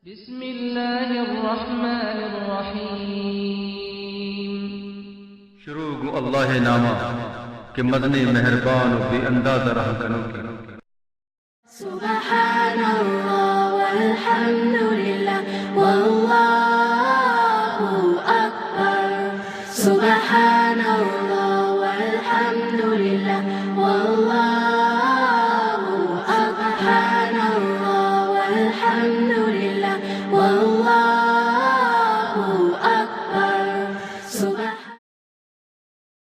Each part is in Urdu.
بسم اللہ الرحمن الرحیم شروع گو اللہ نامہ کہ مدنی مہربان و بے انداز رحم کنو کی سبحان اللہ والحمد للہ واللہ اکبر سبحان اللہ والحمد للہ واللہ اکبر سبحان اللہ والحمد للہ واللہ اکبر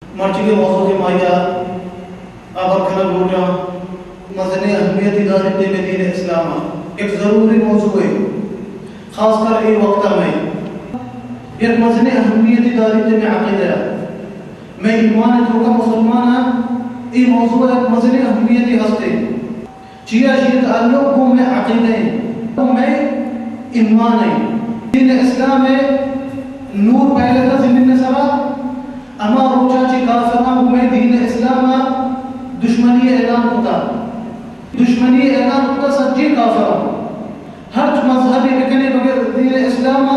مرچی کے موضوع کے ماہیہ آبر کھلل گوٹا مزنی اہمیت دارت میں دین اسلام ایک ضروری موضوع ہے خاص کر یہ وقت میں ایک مزنی اہمیت دارت میں عقیدہ میں ایمان جو کا مسلمان یہ موضوع ایک مزنی اہمیت ہستے چیا تعلق ہوں میں عقیدہ میں ایمان ہے دین اسلام ہے نور پہلے کا زمین سرا اما روچا چی کافران میں دین اسلام دشمنی اعلان ہوتا سچی کافران ہر مذہبی بکنے بغیر دین اسلام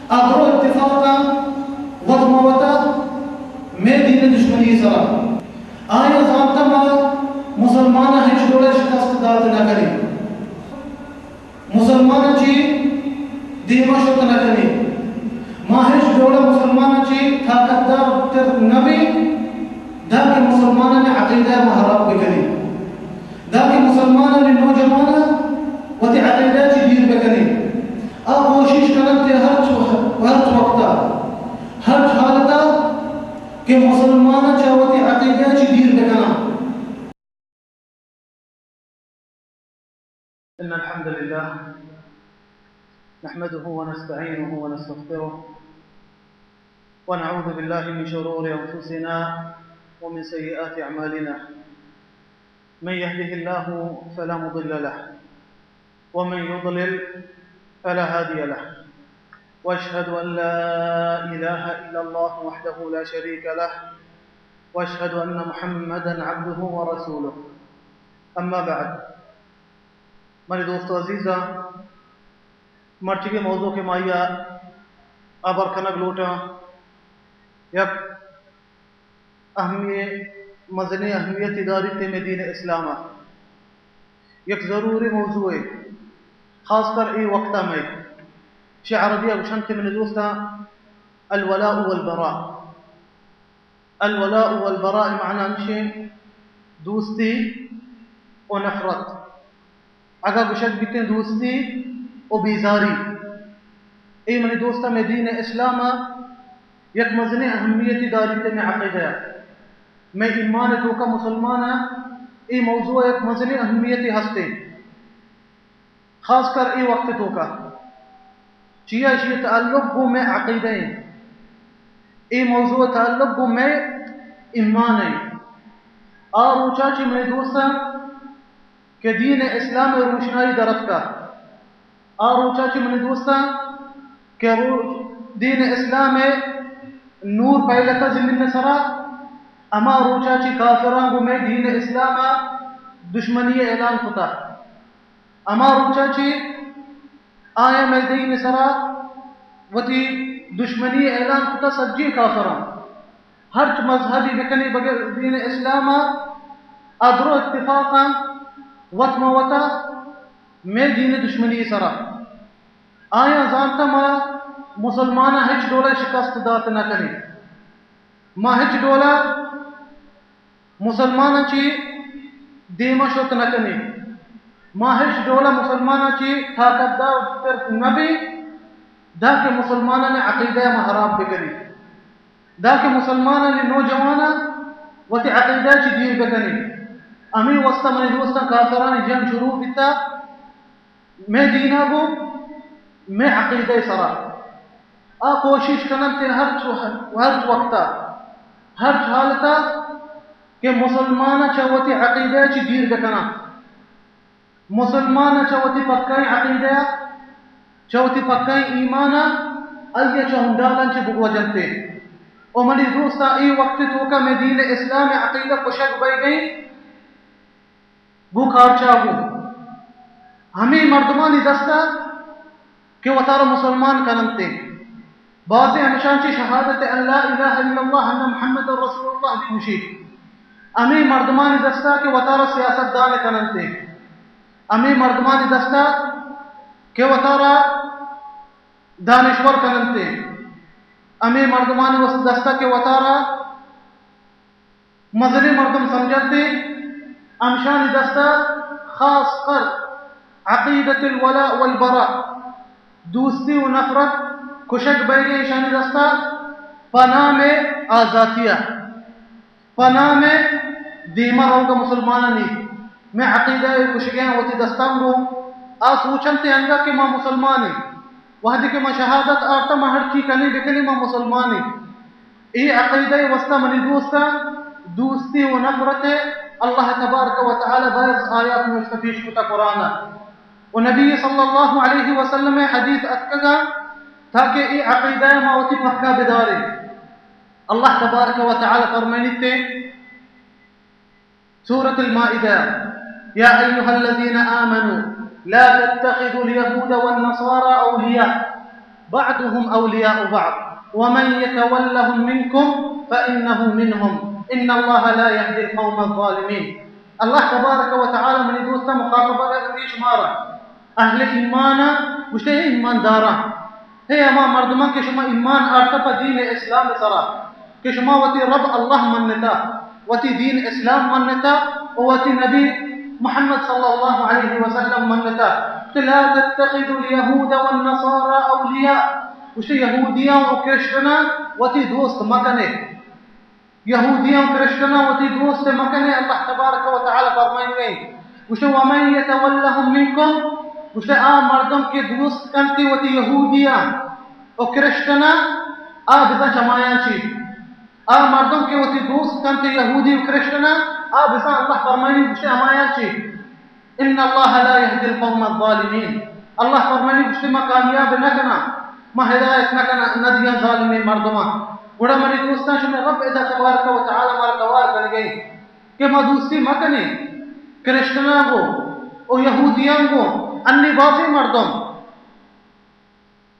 آدھرو اتفاقا وطموتا میں دین دشمنی سرا آیا زانتا ما مسلمانہ ہیچ دولے شکست داد نہ کریں مسلمانہ چی دیما شک نہ کریں ماہش جوڑا مسلمانہ چی طاقت دار تر نبی داکی مسلمانہ نے عقیدہ محراب بکنی داکی مسلمانہ نے نوجوانہ وتی عقیدہ چی دیر بکنی کوشش کرتے ہر وقتا ہر حالتا کہ مسلمانہ چاہوتی عقیدہ چی دیر بکنا إن الحمد لله نحمده ونستعينه ونستغفره ونعوذ بالله من شرور أنفسنا ومن سيئات أعمالنا من يهده الله فلا مضل له ومن يضلل فلا هادي له وأشهد أن لا إله إلا الله وحده لا شريك له وأشهد أن محمدا عبده ورسوله أما بعد میرے دوستو عزیزہ مرچی کے موضوع کے ماہیہ آبر کھنگ لوٹا یک مزنی اہمیت دارت میں دین اسلام یک ضروری موضوع ہے خاص کر ای وقتہ میں شیع عربیہ بشنت من دوستا الولاء والبراء الولاء والبراء معنی انشی دوستی و نفرت اگر گشت بیتے دوستی و بیزاری ای منی دوستا میں دین اسلام یک مزنی اہمیت دارت میں عقیدہ میں ایمان تو کا مسلمان ای موضوع یک مزنی اہمیت ہستے خاص کر ای وقت تو کا چیا تعلق گو میں عقیدہ ای موضوع تعلق گو میں ایمان ہے اور اوچا چی منی دوستا کہ دین اسلام روشنائی درد کا اور اوچا چی منی دوستا کہ دین اسلام نور پہلے کا زمین سرا اما روچا چی کافران کو میں دین اسلام دشمنی اعلان ہوتا اما روچا چی آیا میں دین سرا وتی دشمنی اعلان ہوتا سجی کافران ہر مذہبی بکنی بغیر دین اسلام ادرو اتفاقا وطموتا میں دین دشمنی سرا آیا زانتا ما مسلمانہ ہچ ڈولا شکست دات نہ کریں ما ہچ ڈولا مسلمانہ چی دیما شت نہ کریں ما ہچ ڈولا مسلمانہ چی طاقت دار تر نبی دا کہ مسلمانہ نے عقیدہ محراب بکنی دا کہ مسلمانہ نے نوجوانہ وتی عقیدہ چی دیر بکنی امی وسطہ منی دوستا کافرانی جنگ شروع بیتا میں دینا گو میں عقیدہ سرا کوشش کرتے ہر وقتا ہر حالتا کہ مسلمانہ چاہوتی عقیدہ چی دیر بکنا مسلمانہ چاہوتی پکائی عقیدہ چاہوتی پکائی ایمانہ الیا چاہم ڈالن چی بگو جنتے او منی دوستا ای وقت تو کا میں دین اسلام عقیدہ پشک بائی گئی بو کارچا گو ہمیں مردمانی دستا کہ وطار مسلمان کننتے بعضی ہمشان چی شہادت ان لا الہ الا اللہ ان محمد رسول اللہ بھی مشید امی مردمان دستا کہ وطار سیاست دان کننتے امی مردمان دستا کہ وطار دانشور کننتے امی مردمان دستا کہ وطار مذہبی مردم سمجھتے امشان دستا خاص کر عقیدت الولاء والبراء دوستی و نفرت کشک بیگے شان دستا پناہ میں آزاتیہ پناہ میں دیمہ روگا مسلمانانی میں عقیدہ کشکیں ہوتی دستان رو سوچنتے انگا کہ ماں مسلمانی وحدی کہ ماں شہادت آرتا ماں ہر چی کنی بکنی ماں مسلمانی ای عقیدہ وسطہ منی دوستا دوستی و نفرت اللہ تبارک و تعالی بعض آیات مستفیش کتا قرآن و نبی صلی اللہ علیہ وسلم حدیث اتکگا تاکہ ای عقیدہ موتی پکا بدارے اللہ تبارک و تعالی فرمانیتے سورة المائدہ یا ایہا الذین آمنوا لا تتخذوا اليهود والنصارى أولياء بعضهم أولياء بعض ومن يتولهم منكم فإنه منهم إن الله لا يهدي القوم الظالمين الله تبارك وتعالى من دوستا مخاطبة ریش مارا اہل ایمانا مجھتے ہیں ایمان دارا ہے اما مردمان کہ شما ایمان آرتا پا دین اسلام سرا کہ شما وتی رب اللہ منتا وتی دین اسلام منتا وتی نبی محمد صلی اللہ علیہ وسلم منتا لا تتخذوا اليهود والنصارى أولياء مجھتے یہودیاں و کرشتنا وتی دوست مکنے یہودیاں و کرشتنا وتی دوست مکنے اللہ تبارک و تعالی فرمائیں گے مجھتے وَمَنْ يَتَوَلَّهُمْ مِنْكُمْ مجھتے مردم کے دوست کنتی وتی یہودیاں و کرشتنا بزا جماعیاں چی مردم کے وتی دوست کنتی یہودی و کرشتنا بزا اللہ فرمائیں مجھتے ہمایاں چی ان اللہ لا يهدي القوم الظالمین اللہ فرمائیں مجھتے ما کامیاب نکنا ما ہدایت نکنا ندیاں ظالمی مردمان بڑا منی دوستان شمی رب ادا تبارک و تعالی مارا دوار کر گئی کہ ما دوستی مکنے کرشتنا کو او یہودیاں کو انی بازی مردم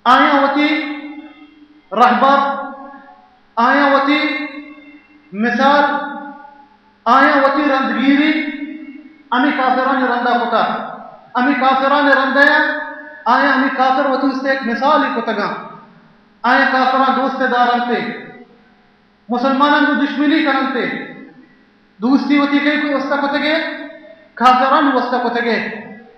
آیا وتی رہبر آیا وتی مثال آیا وتی رندگیری امی کافران رندہ کتا امی کافران رندیا آیا امی کافر وتی اس سے ایک مثال ہی کتگا آیا کافران دوست دارنتے مسلمانان کو دشمنی کرنتے دوستی وتی کئی کوئی وسطہ کتگے کافران وسطہ کتگے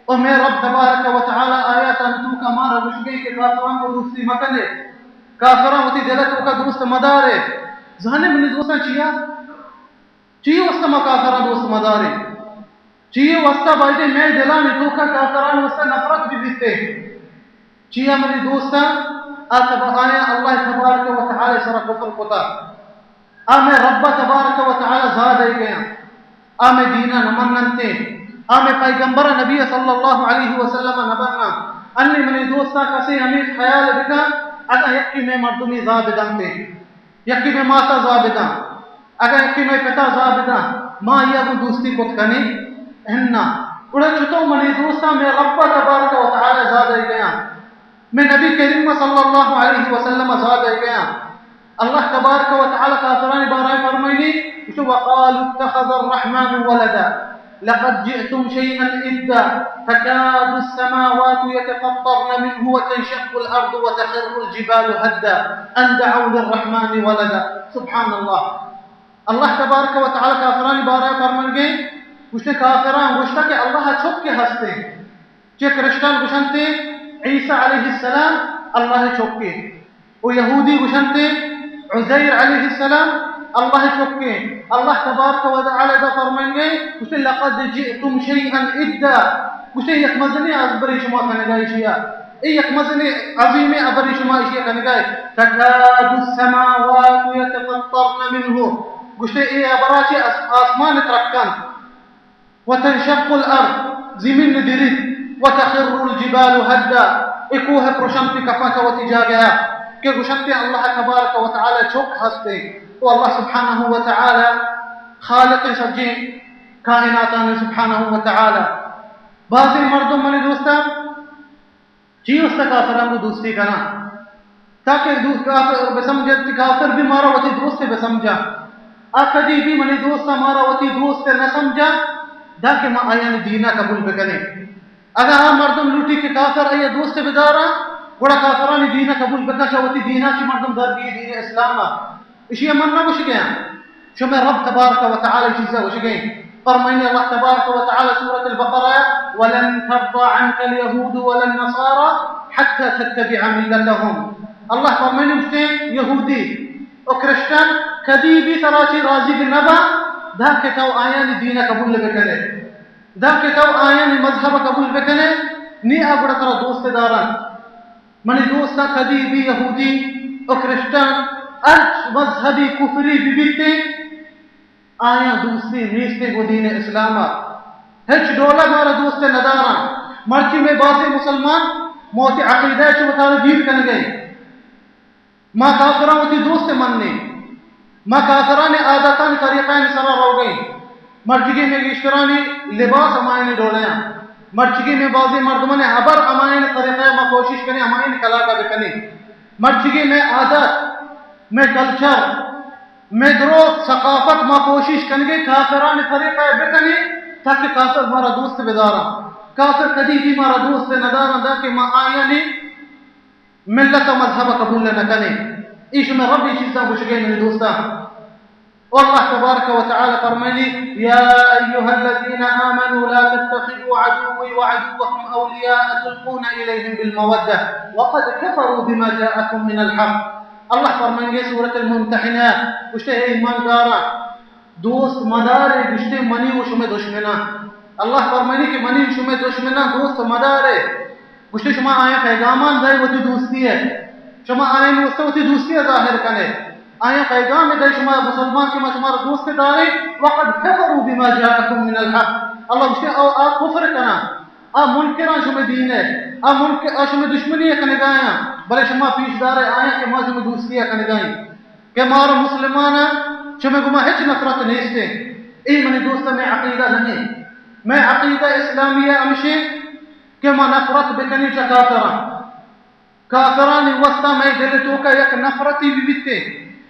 اور میں رب تبارک و تعالی آیات انتو کا مارا رشگئی کہ کافران کو دوستی مکنے کافران وتی دلتو کا دوست مدارے ذہنے منی دوستان چیئے وسطہ ما کافران دوست مدارے چیئے وسطہ بائدے میں دلانی تو کا کافران وسطہ نفرت بھی بیتے چیئے منی دوستان آیا اللہ تبارک و تعالی سر کفر کتا میں رب تبارک و تعالی زاد آئی گیا میں دینا نمننتے میں پیغمبر نبی صلی اللہ علیہ وسلم نبرنا انی منی دوستا کسی ہمیں خیال بکا اگر یکی میں مردمی زابدان تے یکی میں ماتا زابدان اگر یکی میں پتا زابدان ما یہ دوستی کت کنی ہننا اڑا چھتو منی دوستا میں رب تبارک و تعالی زاد آئی گیا میں نبی کریم صلی اللہ علیہ وسلم زاد آئی گیا اللہ تبارک و تعالی کافران بارائے فرمائنی وقالوا اتخذ الرحمن ولدا لقد جئتم شيئا إدا تكاد السماوات يتفطرن منه وتنشق الأرض وتخر الجبال هدا أن دعوا للرحمن ولدا سبحان الله اللہ تبارک و تعالی کافران بارائے فرمان گئے وشتے کافران وشتا کہ اللہ چھپ کے ہستے چے کرشتان گشنتے عیسیٰ علیہ السلام اللہ چھپ کے و یہودی گشنتے عزیر علیہ السلام اللہ چھپ کے اللہ تبارک و تعالی دا فرمان گئے وشتے لقد جئتم شیئا ادا وشتے یک مزنی عزبری شما کنگائی شیئا یک مزنی عظیم عبری شما شیئا کنگائی تکاد السماوات يتفطرن منه وشتے عبراچی آسمان ترکن وتنشق الارض زمین درید وتخر الجبال هدا اکوہ پرشنتی کفاکا وتجا گیا کہ گشنتی اللہ تبارک و تعالی چھپ ہستے تو اللہ سبحانہ و تعالی خالق سجی کائناتان سبحانہ و تعالی بعضی مردم منی دوستا چی اس کافران کو دوستی کنا تاکہ کافر بسمجھے کافر بھی مارا وتی دوست بے سمجھا کدی بھی منی دوست مارا وتی دوست نہ سمجھا تاکہ ما آیا دینا قبول بکنے اگر ہاں مردم لوٹی کے کافر آیا دوست بدارا بڑا کافرانی دینا قبول بکا چاوتی دینا چی مردم در بھی دین اسلام اسی من نہ وش گیا شما رب تبارک و تعالی چیزا وش گئے فرمائنی اللہ تبارک و تعالی سورة البقرہ ولن ترضى عنك اليهود ولا النصارى حتى تتبع ملتهم اللہ فرمائنی مجھتے یہودی اور کرسچن کدی بھی تراچی راضی بنبا دا کہ تو آیان دین قبول بکنے دا کہ تو آیان مذہب قبول بکنے نی اگڑا ترا دوست داران منی دوستا کدی بھی یہودی اور کرسچن ارچ مذہبی کفری بیتے آیا دوستی نیستے کو دین اسلام ہچ ڈولا مارا دوست نداران مرچی میں بازی مسلمان موت عقیدہ چو بطار دیر کن گئے ما کافران ہوتی دوست مننے ما کافران عادتان طریقین سرا رو گئی مرچگی میں گشترانی لباس امائن ڈولیاں مرچگی میں بازی مردمان عبر امائن طریقہ ما کوشش کریں امائن کلاکہ بکنے مرچگی میں عادت میں کلچر میں درو ثقافت ما کوشش کریں کافران طریقہ بکنے تاکہ کافر مارا دوست بدارا کافر کدی بھی مارا دوست ندارا تاکہ ما آئینی ملت و مذہب قبول نہ کرنے ایش میں ربی چیزاں بشگئے میرے دوستا واللہ تبارک و تعالی فرمائنی یا ایوہا الذین آمنوا لا تتخذوا عدوی وعدوکم اولیاء تلقون الیہم بالمودہ وقد کفروا بما جاءکم من الحق اللہ فرمائنگے سورة الممتحنہ کشتے ہے ایمان دارا دوست مدارے کشتے منی و شمع دشمنا اللہ فرمائنی کہ منی و شمع دشمنا دوست مدارے کشتے شما آئیں پیغامان دائی وہ دوستی ہے شما آئیں وہ دوستی ظاہر کنے آئیں پیغام دائی شما مسلمان شما شمارا دوست دارے وقد کفروا بما جاءکم من الحق اللہ کشتے آ کفر کنا آ منکران شما دین ہے آ شما دشمنی کنے گایا بلے شما پیش دارے آئیں کہ ما شما دوستی کنے گائیں کہ مارا مسلمانا شما گما ہچ نفرت نیستے ای منی دوستا میں عقیدہ نہیں میں عقیدہ اسلامیہ امشے کہ ما نفرت بکنی چا کافرانی وسطہ میں دل تو کا یک نفرتی بھی بیتے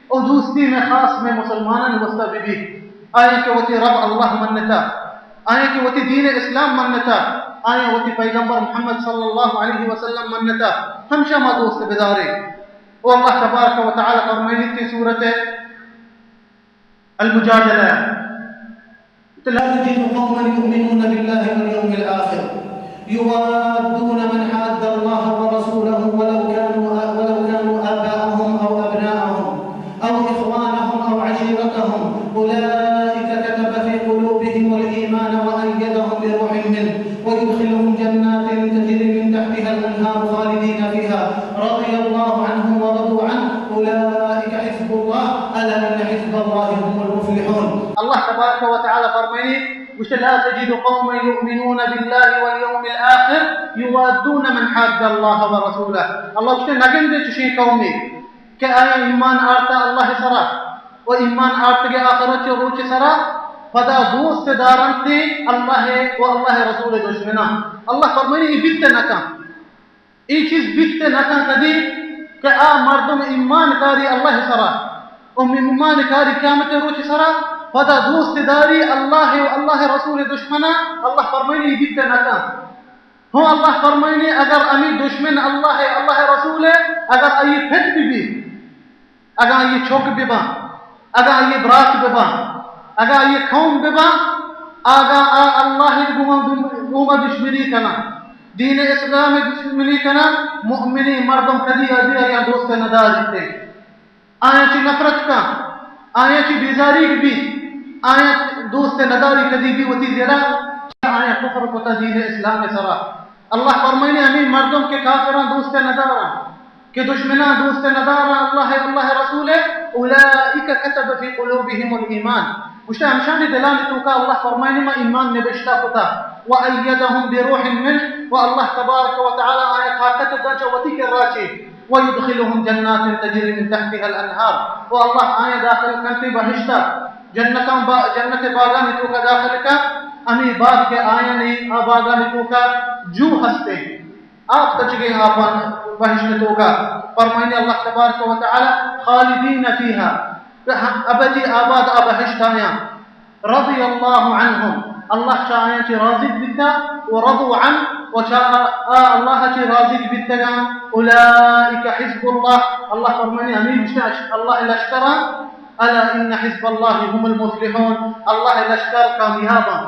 اور دوستی میں خاص میں مسلمانان وسطہ بھی آئیں کہ وتی رب اللہ منتا آئیں کہ وتی دین اسلام منتا آئیں وتی پیغمبر محمد صلی اللہ علیہ وسلم منتا ہمشہ ما دوست بدارے اور اللہ تبارک و تعالی فرمائنی تھی سورت المجادلہ لا تجد قوما يؤمنون بالله واليوم الآخر يوادون من حاد الله ورسوله ولو كانوا آباءهم أو أبناءهم أو إخوانهم أو عشيرتهم أولئك كتب في قلوبهم الإيمان وأيدهم بروح منه ويدخلهم جنات تجري من تحتها الأنهار خالدين فيها رضي الله عنهم ورضوا عنه أولئك حزب الله ألا إن حزب الله هم المفلحون. الله تبارك وتعالى فرماني وش لا تجد قوما يؤمنون بالله واليوم الآخر يوادون من حاد الله ورسوله الله وش نجم دي شيء قومي كآية إيمان آرتا الله سرا وإيمان آرتا کے آخرت روچ سرا فدا دوست دارنتی اللہ والله رسول دشمنا الله فرمانی ای بیت نکا ای چیز بیت نکا کدی کہ مردم ایمان کاری اللہ سرا ایمان کاری قیامت روچ سرا فدا دوست داری اللہ و اللہ رسول دشمنا اللہ فرمائنی بیت نکا ہو اللہ فرمائنی اگر امی دشمن اللہ رسول اگر ای پھٹ بھی اگر ای چھوک بھی اگر ای برات بھی اگر ای قوم بھی اگر اللہ گوما دشمنی کنا دین اسلام دشمنی کنا مؤمنی مردم کدی ادی یا دوست ندار دیتے آیا چی نفرت کا آیا چی بیزاری بھی آیا دوست نداری کدی بھی وتی دیرا آیا کفر کو دین اسلام سرا اللہ فرمائنی ہمیں مردم کے کافران دوست ندارا کہ دشمنان دوست ندارا اللہ رسول اولئک کتب فی قلوبہم الایمان مجھتے ہمشانی دلانی تو کا اللہ فرمائنی ما ایمان نبشتا کتا وَأَيَّدَهُمْ بِرُوحٍ مِّنْهُ وَاللہ تبارک و تعالی آیا طاقت داچا وتی کے راچی وَيُدْخِلُهُمْ جَنَّاتٍ تَجْرِي مِن تَحْتِهَا الْأَنْهَارُ واللہ آیا داخل کرتی بہشتا جنت باغانی تو کا داخل کا امی باغ کے آئینی باغانی تو کا جو ہستے آپ تچگے آپ بہشت میں توگا فرمائنے اللہ تبارک و تعالی خالدین فیہا ابدی آباد بہشت آیا رضی اللہ عنہم اللہ چاہیں چی راضی بیتا ورضو عن وشاء اللہ چی راضی بیتا اولئک حزب اللہ اللہ فرمائنے امین اللہ الاشترا الا ان حزب اللہ هم المفلحون اللہ الاشتر کامیابا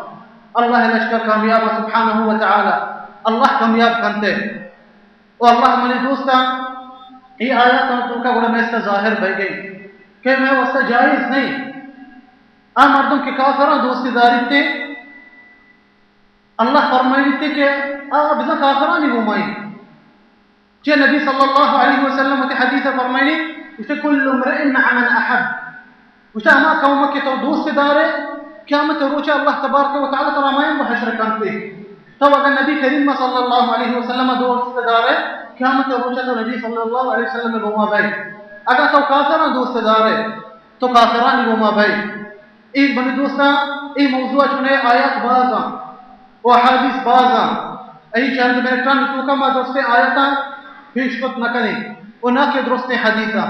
اللہ الاشتر کامیابا سبحانہ وتعالی اللہ کامیاب کرتے اور اللہ منی دوستا یہ آیات تو کا بڑا میں اس کا ظاہر بہ گئی کہ میں واسطہ جائز نہیں مردوں کے کافران دوستی داری تھے اللہ فرمائی تھے کہ بزا کافران ہی گمائی کہ نبی صلی اللہ علیہ وسلم تی حدیث فرمائی اسے کل امرئ مع من احب اسے ہما قوم کے تو دوستی دارے قیامت روچہ اللہ تبارک و تعالی ترامائن و حشر کرتے تو اگر نبی کریم صلی اللہ علیہ وسلم دوستی دارے قیامت روچہ تو نبی صلی اللہ علیہ وسلم گما بھائی اگر تو کافران دوستی دارے تو کافران ہی گما بھائی ایک بنی دوستا ای موضوع چنے آیات بازاں و حادث بازاں ای چند منٹان تو کما دوستے آیاتا پیش کت نہ کریں و نہ کہ درست حدیثا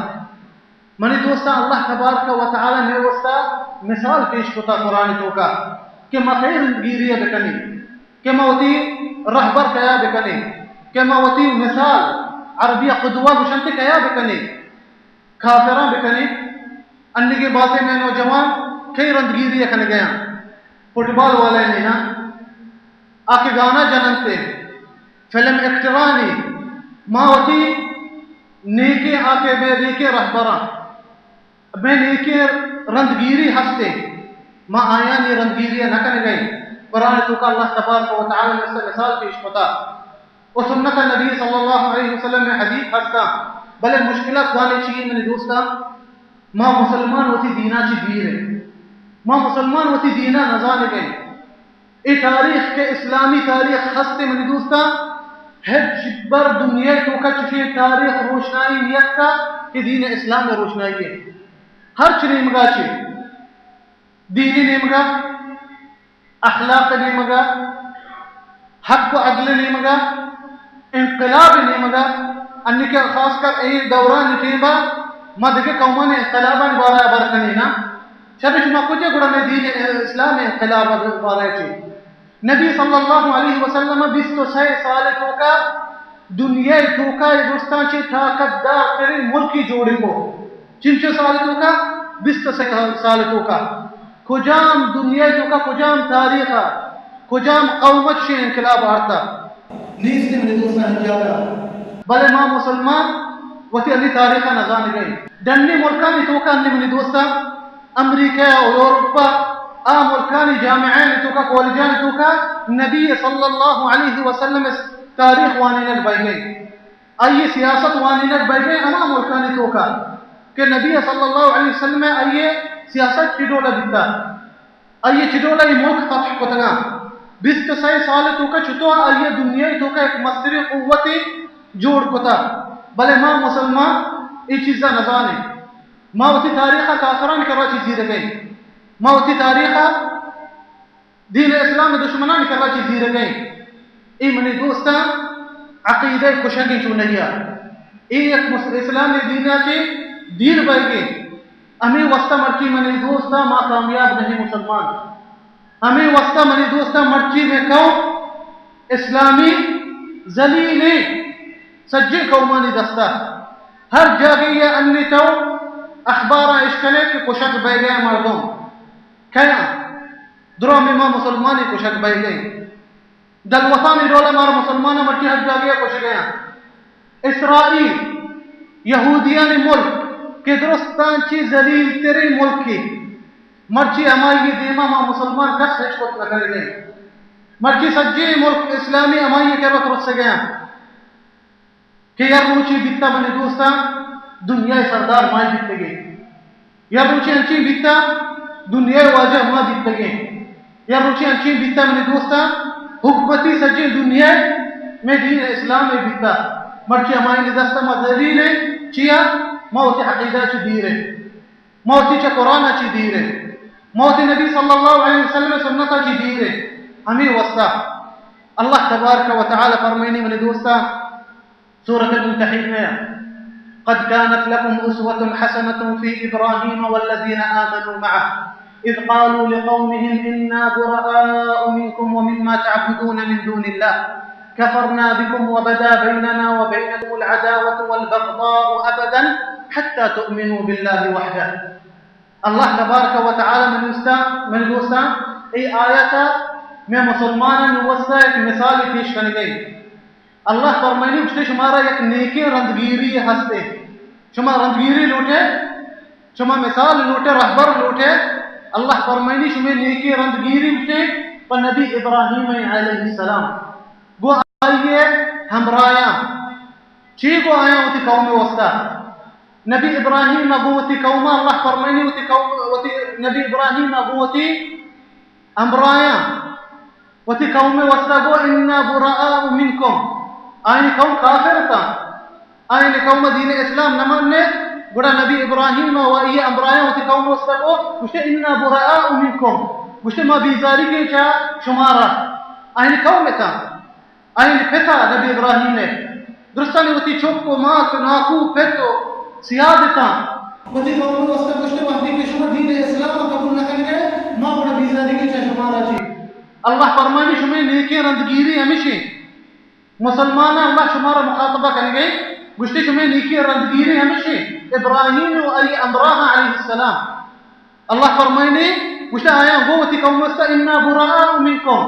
منی دوستا اللہ تبارک و تعالی نے وستا مثال پیش کتا قرآن تو کا کہ مخیر گیریہ بکنی کہ موتی رہبر کیا بکنی کہ موتی مثال عربیہ قدوہ بشنت کیا بکنی کافران بکنی انگی باتیں میں نوجوان کئی رندگیری کھنے گیا فٹ بال والے نے نا آکے گانا جننتے فلم اکترانی ماوتی نیکے آکے بے نیکے رہبران بے نیکے رندگیری ہستے ما آیا نی رندگیری نہ کھنے گئی قرآن تو کا اللہ تبارک و تعالی نے سے مثال پیش ہوتا و سنت نبی صلی اللہ علیہ وسلم میں حدیث ہستا بلے مشکلات گانے چاہیے میں نے دوستا ما مسلمان ہوتی دینا چی دیر ہے ما مسلمان ہوتی دینا نظانے گئے اے تاریخ کے اسلامی تاریخ خستے منی دوستا ہے جبر دنیا تو کا چکے تاریخ روشنائی نیت کا کہ دین اسلام میں روشنائی ہے ہر چی نیمگا چی دینی نیمگا اخلاق نیمگا حق و عدل نیمگا انقلاب نیمگا انی کے خاص کر ای دوران نیمگا ما دیکھے قومان انقلابان بارا برکنی نا شبش ما کچھ گڑا میں دین اسلام انقلاب بارا چی نبی صلی اللہ علیہ وسلم 26 سال تو کا دنیا تو کا دوستان چی طاقت دار ترین ملکی جوڑی کو 6 سال تو کا 26 سال تو کا کجام دنیا تو کا کجام تاریخا کجام قومت شی انقلاب آرتا نیز نے میرے دوستان جاگا بلے ماں مسلمان وتی علی تاریخا نظام گئی دنی ملکانی تو کا انہی میری دوستان امریکہ اور یورپا ملکانی جامعین تو کا کالجان تو کا نبی صلی اللہ علیہ وسلم تاریخ وانینت بائی گئی آئیے سیاست وانینت بائی گئی ملکانی تو کا کہ نبی صلی اللہ علیہ وسلم آئیے سیاست چیڈولا بیتا آئیے چیڈولا یہ ملک فتح کتنا 26 سال تو کا چھتوا آئیے دنیا تو کا ایک مصدری قوتی جوڑ کتا بلے ماں مسلمان یہ چیزا نظانے ماں وتی تاریخہ کافران کروا چیزی رگئی ماں وتی تاریخہ دین اسلام دشمنان کروا چیزی رگئی ای منی دوستا عقیدہ کشنگی چونیا ای ایک اسلامی دینہ کے دین بائی گئی ہمیں وسطہ مرچی منی دوستا ما کامیاب نہیں مسلمان ہمیں وسطہ منی دوستا مرچی میں قوم اسلامی ذلیلی سجے قومانی دستا ہر جگہ یہ انی تو اخبارہ اشکلے کہ کشک بے گئے مردوں کیا دروں میں ماں مسلمانی کشک بے گئے دلوطانی رولا مارا مسلمانہ مرچی ہر جگہ کشک گیا اسرائیل یہودیانی ملک کہ درستان چی ذلیل تیرے ملک کی مرچی ہمائی دیما ماں مسلمان کس حشکت لگے گئے مرچی سجی ملک اسلامی ہمائی کے وقت رس گیا کہ یا روچی بیتا بنی دوستا دنیا سردار ماں بیتے گئے یا روچی انچی بیتا دنیا واجہ ماں بیتے گئے یا روچی انچی بیتا بنی دوستا حکمتی سجی دنیا میں دین اسلام میں بیتا مرچی ہمائی دستا مذہلیل چیا موت حقیدہ چی دیر ہے موتی چا قرآن چی دیر ہے موتی نبی صلی اللہ علیہ وسلم سنتا چی دیر ہے ہمیں وسطہ اللہ تبارک و تعالی فرمائنی میرے دوستا سورة الممتحنہ قد كانت لكم أسوة حسنة في إبراهيم والذين آمنوا معه إذ قالوا لقومهم إنا براء منكم ومما تعبدون من دون الله كفرنا بكم وبدا بيننا وبينكم العداوة والبغضاء أبدا حتى تؤمنوا بالله وحده. اللہ تبارک و تعالی من دوستا ای آیتا میں مسلمان نوستا ایک مثالی پیش کرنے گئی. اللہ فرمائنی اچھتے شمارا ایک نیکی رندگیری ہستے شما رندگیری لوٹے شما مثال لوٹے رہبر لوٹے. اللہ فرمائنی شما نیکی رندگیری اچھتے پر نبی ابراہیم علیہ السلام گو آئیے ہمرایا چی گو آیا ہوتی قوم وستا نبی ابراہیم ابوتی قوما. اللہ فرمائنی ہوتی نبی ابراہیم ابوتی امرایا ہوتی قوم وستا گو انا براء منکم آئین قوم کافر تھا آئین قوم دین اسلام نہ ماننے گوڑا نبی ابراہیم و یہ امرایا ہوتی قوم وستا گو گوشتے انا براء منکم گوشتے ما بیزاری کے چا شمارا آئین قوم تھا آئین پتا نبی ابراہیم نے درستانی ہوتی چوکو مات ناکو پتو سیادتا وتی قوم واسطے کچھ وحدی کے شما دین اسلام قبول نہ کرنے ما بڑا بیزاری کے چا شمارا جی. اللہ فرمانی شما نیکی رندگیری ہمیشہ مسلمان اللہ شمارا مخاطبہ کریں گے گشتے شما نیکی رندگیری ہمیشہ ابراہیم و علی امراہ علیہ السلام. اللہ فرمانی گشتے آیا گو وتی قوم واسطے انا براء منکم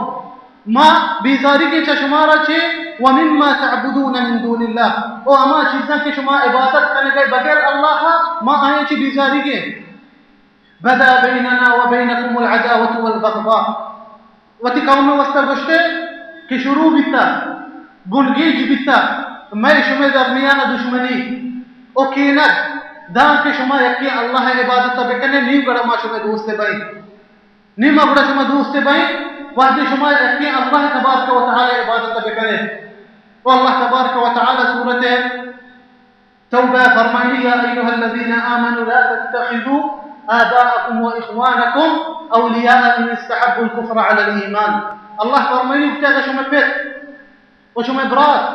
ما بیزاری کے چا شمارا چھے ومما تعبدون من دون اللہ او اما چیزاں کے شما عبادت کرنے گئے بغیر اللہ ما آئیں چی بیزاری کے بدا بیننا و بینکم العداوت والبغضاء. وتی قوم وسط گشتے کہ شروع بیتا گنگیج بیتا میں شما درمیان دشمنی او کینک دان کے شما یکی اللہ عبادت بکنے نیم گڑا ما شما دوستے بھائی نیم گڑا شما دوستے بھائی وحدی شما یکی اللہ تبارک و تعالی عبادت بکنے. واللہ تبارک و تعالی سورة توبہ فرمائنی یا ایوہ الذین آمنوا لا تتخذوا آباءکم و اخوانکم اولیاء ان استحبوا الكفر على الایمان. اللہ فرمائنی اکتا شما پیت و شما برات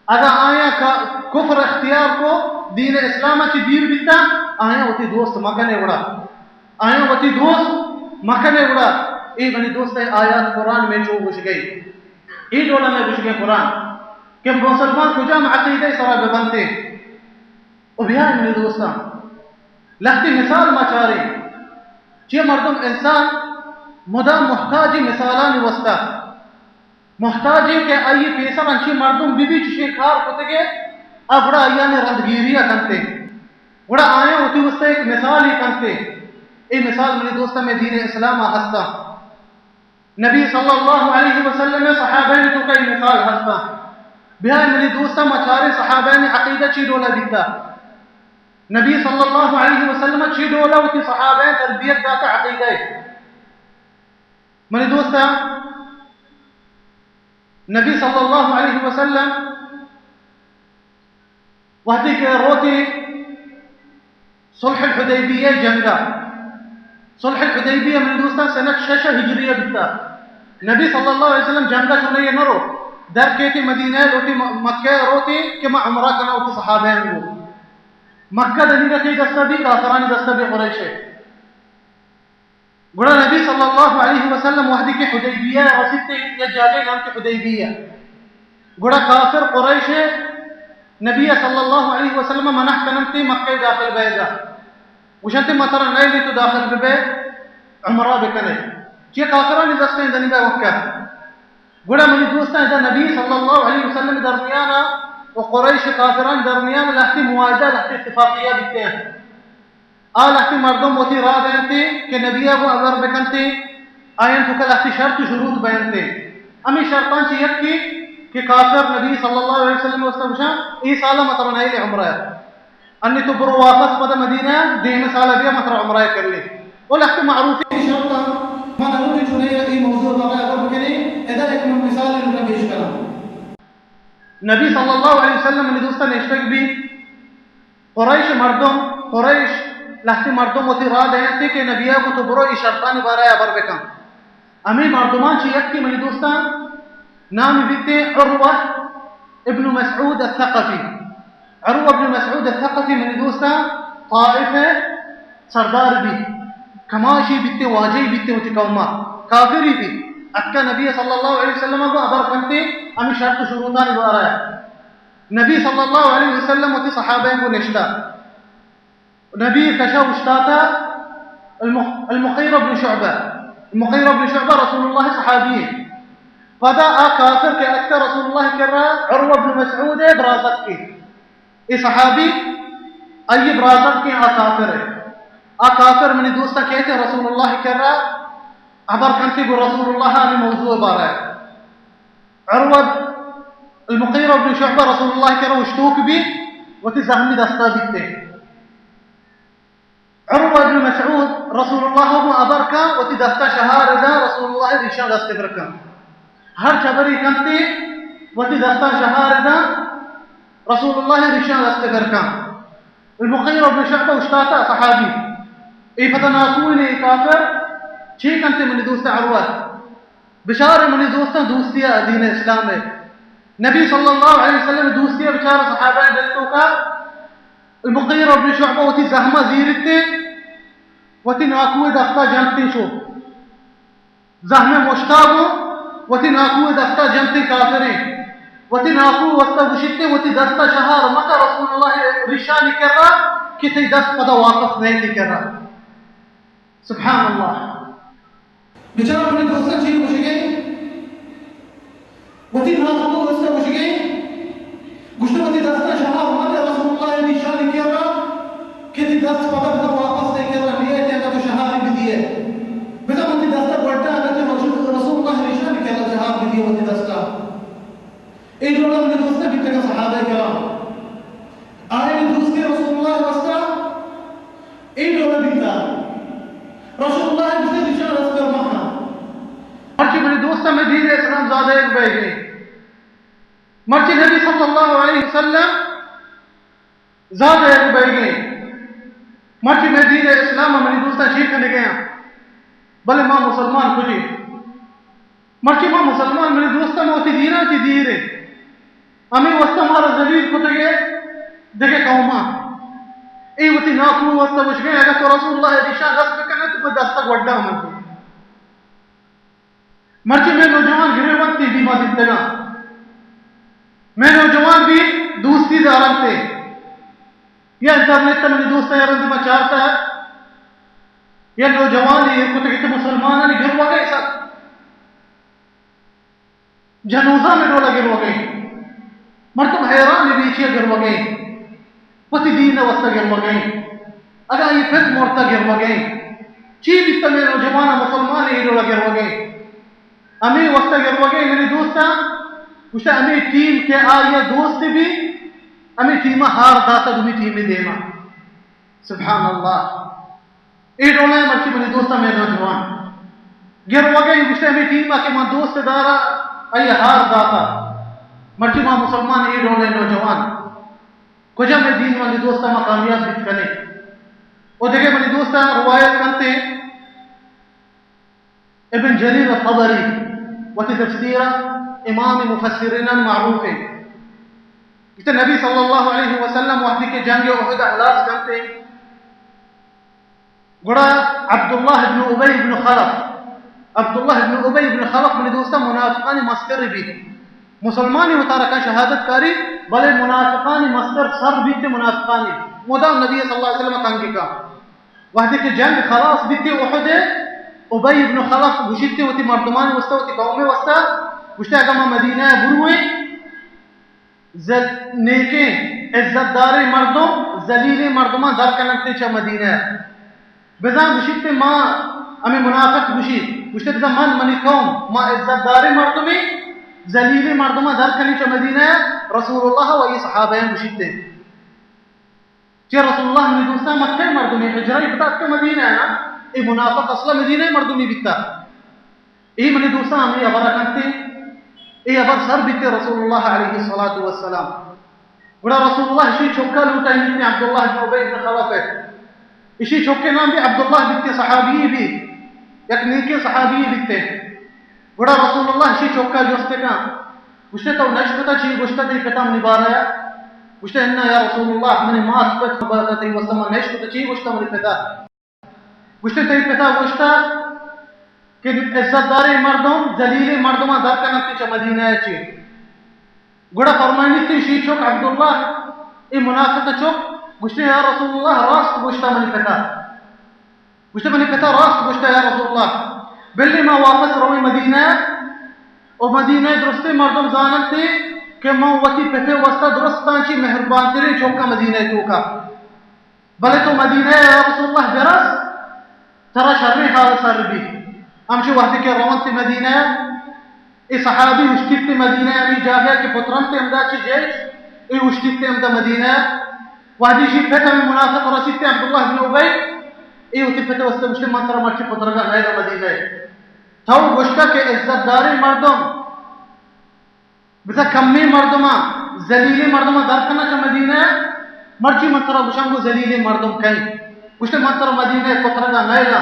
اگر آیا کفر اختیار کو دین اسلام چی دیر بیتا آیا ہوتی دوست مکنے اڑا آیا ہوتی دوست مکنے اڑا. ای بنی دوست آیات قرآن میں جو گوش گئی ای ڈولا میں گوش گئی قرآن کہ مسلمان کجا عقیدہ سرا ببنتے او بیان میرے دوستان لختی مثال مچارے چی مردم انسان مدام محتاجی مثالان وستا محتاجی کہ آئی پیسر انچی مردم بی بی چشی کار کتے گے اب بڑا آئیانے رندگیریہ کنتے بڑا آیا ہوتی وستا ایک مثال ہی کنتے. ای مثال میرے دوستان میں دین اسلام ہستا نبی صلی اللہ علیہ وسلم صحابین تو کئی مثال ہستا بہائی میری دوستا مچارے صحابین عقیدہ چی ڈولا دیتا نبی صلی اللہ علیہ وسلم چی ڈولا وتی صحابین تربیت داتا عقیدہ میری دوستا نبی صلی اللہ علیہ وسلم وحدی کے روتی صلح الحدیبیہ جنگا صلح الحدیبیہ میری دوستا سنت 6 ہجریہ بیتا نبی صلی اللہ علیہ وسلم جنگا چنے نہ رو در کہتی مدینہ لوٹی مکہ روتی کہ میں عمرہ کرنا ہوتی صحابہ ہیں وہ مکہ دنی رکھی دستا بھی کافرانی دستا بھی قریش ہے. گوڑا نبی صلی اللہ علیہ وسلم وحدی کے حدیبیہ رسیدتے یا جاگے نام کے حدیبیہ گوڑا کافر قریش ہے نبی صلی اللہ علیہ وسلم منح کنمتی مکہ داخل بیگا وشانتی مطرح نئے لی تو داخل بے عمرہ بکنے چیئے کافرانی دستے ہیں دنی بے وکہ گوڑا منی دوستا ہے نبی صلی اللہ علیہ وسلم درمیانا و قریش کافران درمیان لحتی معاہدہ لحتی اتفاقیہ بکتے ہیں لحتی مردم ہوتی راہ بینتے کہ نبیہ کو اگر بکنتے آئین تو لحتی شرط شروط بینتے امی شرطان چیئت کی کہ کافر نبی صلی اللہ علیہ وسلم وسلم ای سالہ مطرح نئے لے عمرہ انی تو برو واپس پدا مدینہ دین سالہ بیا مطرح عمرہ کر لے وہ لحتی معروفی شرطا ما ضروری چنے ای موضوع واقع اگر بکنے ادھر ایک مثال انہوں پیش کرا. نبی صلی اللہ علیہ وسلم نے دوستا نشتک بھی قریش مردم قریش لحتی مردم ہوتی راہ دیتی کہ نبیہ کو تو برو ای شرطانی بارا ہے بر بکن امی مردمان چیت کی منی دوستا نام بیتے عروہ ابن مسعود الثقفی. عروہ ابن مسعود الثقفی من دوستا طائف سردار بھی کماشی بیتے واجی بیتے ہوتی قوما کافری بھی اکا نبی صلی اللہ علیہ وسلم کو ابر کنتے امی شرط شروطان دوارا ہے. نبی صلی اللہ علیہ وسلم ہوتی صحابین کو نشتا نبی کشا اشتاتا المغیرہ بن شعبہ. المغیرہ بن شعبہ رسول اللہ صحابی ہے. فدا کافر کے اکا رسول اللہ کر رہا عروہ بن مسعود برازت کی یہ صحابی ای برازت کے کافر ہے. کافر منی دوستا کہتے رسول اللہ کر رہا عبر کنتی کو رسول اللہ علی موضوع بارا ہے. عروہ المغیرہ بن شعبہ رسول اللہ کر رہا اشتوک بھی وتی زہمی دستا بیتے. عروہ بن مسعود رسول اللہ کو عبر کا وتی دستا شہاردہ رسول اللہ رشان دستے برکا ہر چبری کنتی وتی دستا شہاردہ رسول اللہ رشان دستے برکا. المغیرہ بن شعبہ اشتاتا صحابی ای فتنا کوئی کافر چھ کنتے منی دوستا عروہ بشار منی دوستا دوستیا دین اسلام ہے. نبی صلی اللہ علیہ وسلم دوستیا بشار صحابہ دلتوں کا المغیرہ بن شعبہ وتی زہمہ زیرتے وتی ناکوی دستا جنتی شو زہمہ مشتابو وتی ناکوی دستا جنتی کافریں وتی ناکوی وستا گشتے وتی دستا شہار مکہ رسول اللہ رشانی کر رہا کسی دست پدا واقف نہیں کر رہا. سبحان اللہ. بیچارہ اپنے دوستان چیئے گوشے گئے وتی ناکوی وستا گوشے گئے گوشتے وتی دستا شہار مکہ رسول اللہ رشانی کر رہا کسی دست پدا واپس نہیں کر رہا لیے تیگا تو شہاری بھی دیئے بیتا وتی دستا بڑھتا ہے رسول اللہ رشانی کر رہا شہار بھی دیئے وتی دستا. ایک لوگا اپنے دوستا بھی تیگا صحابہ کرام آئے دوستے رسول اللہ وستا ایک لوگا بیتا رسول اللہ مجھے رشان رس کر مہا مرچی میری دوستا میں دین اسلام زیادہ ایک بے گئی. مرچی نبی صلی اللہ علیہ وسلم زیادہ ایک بے گئی. مرچی میں دین اسلام میں میری دوستا شیخ نے گیا بلے ماں مسلمان کجی مرچی ماں مسلمان میری دوستا میں ہوتی دینا تی دیرے ہمیں وستا ہمارا ذلیل کتے گئے دیکھے قوما ای وتی ناکو وستا وش گئے اگر تو رسول اللہ رشان رس بکنے تو کوئی دستا گوڑا ہمیں کو مرچی میں نوجوان گرے وقتی بھی ماں دیتے گا میں نوجوان بھی دوستی دارم تے یا انٹرنیٹ تا منی دوستا یا رندی میں چاہتا ہے یا نوجوان یہ کتے کتے مسلمانہ نے گر وگئے ساتھ جنوزہ میں ڈولا گر وگئے مرتب حیران نے بیچے گر وگئے پتی دین وستا گر وگئے اگر یہ پھر مورتا گر وگئے چی بیتا میں نوجوانہ مسلمان یہ ڈولا گر وگئے ہمیں وقت گر وگئے میری دوستا کچھتا ہمیں ٹیم کے آئیے دوست بھی ہمیں ٹیمہ ہار داتا دمی ٹیمیں دینا. سبحان اللہ. اے ڈولا ہے مرچی میری دوستا میں نوجوان گر وگئے کچھتا ہمیں ٹیمہ کے ماں دوست دارا آئیے ہار داتا مرچی ماں مسلمان اے ڈولا ہے نوجوان کجا میں دین والی دوستا ماں کامیاب بیت کنے اور دیکھے میری دوستا روایت کرتے ابن جریر الطبری وتی تفسیر امام مفسرین معروف ہے. کہ نبی صلی اللہ علیہ وسلم وحدی کے جنگ احد احلاس کرتے گڑا عبداللہ ابن ابی ابن خلف عبداللہ ابن ابی ابن خلف من دوستا منافقان مستر بھی مسلمانی متارکہ شہادت کاری بلے منافقانی مستر سر بیتے منافقانی مدام نبی صلی اللہ علیہ وسلم تنگی کا وحدی کے جنگ خلاص بیتے احد ابی ابن خلف گشتے ہوتی مردمان وستا ہوتی قوم وستا گشتے اگر میں مدینہ بروئے نیکیں عزت داری مردم ذلیل مردمان در کنکتے چا مدینہ بزان گشتے ماں ہمیں منافق گشتے بزان من منی قوم ماں عزت داری مردمی ذلیل مردمان در کنی چا مدینہ رسول اللہ و یہ صحابہ گشتے چا رسول اللہ منی دوستا مکہ مردمی حجرائی بتا کے مدینہ ہے ای منافق اصلا مدینہ مردمی بیتا ای منی دوستا ہمیں عبارہ کنتے ای عبر سر بیتے رسول اللہ علیہ السلام بڑا رسول اللہ اسی چھوکا لوٹا ہی بیتے عبداللہ بن ابی بن خلف ہے اسی چھوکے نام بھی عبداللہ بیتے صحابی بھی یک نیکے صحابی بیتے گوڑا رسول اللہ شی چوکا جوستے کا گوشتے تو نشکتا چی گوشتا دی پتا منی بارا گوشتے انہا یا رسول اللہ منی ماس پت خبرتا تی وسلم نشکتا چی گوشتا منی پتا گوشتے تی پتا گوشتا کہ عزت داری مردم ذلیل مردمہ در کنکتی چا مدینہ چی گوڑا فرمائنی تی شی چوک عبداللہ ای منافق چوک گوشتے یا رسول اللہ راست گوشتا منی پتا گوشتے منی پتا راست گوشتا یا رسول اللہ بلی ما واپس روی مدینہ اور مدینہ درستے مردم زانن تھے کہ ما وقتی پتے وسطہ درستان چی مہربان تیرے چوکا مدینہ چوکا بلے تو مدینہ یا رسول اللہ برس ترا شرری حال سر بھی ہمشی وقتی کے روان تی مدینہ ای صحابی اشتیت تی مدینہ امی جاگیا کہ پتران تی امدہ چی جیش ای اشتیت تی امدہ مدینہ وحدی شی پتا میں منافق رسید تی عبداللہ بن عبی ای ہوتی پتے وسطہ مشتی منتر مرچی پترگا غیر مدینہ تھو گوشتا کہ عزت داری مردم بسا کمی مردمہ ذلیلی مردمہ درکنا چا مدینہ مرچی منتر گوشنگو ذلیلی مردم کئی گوشتا منتر مدینہ پترگا نیلا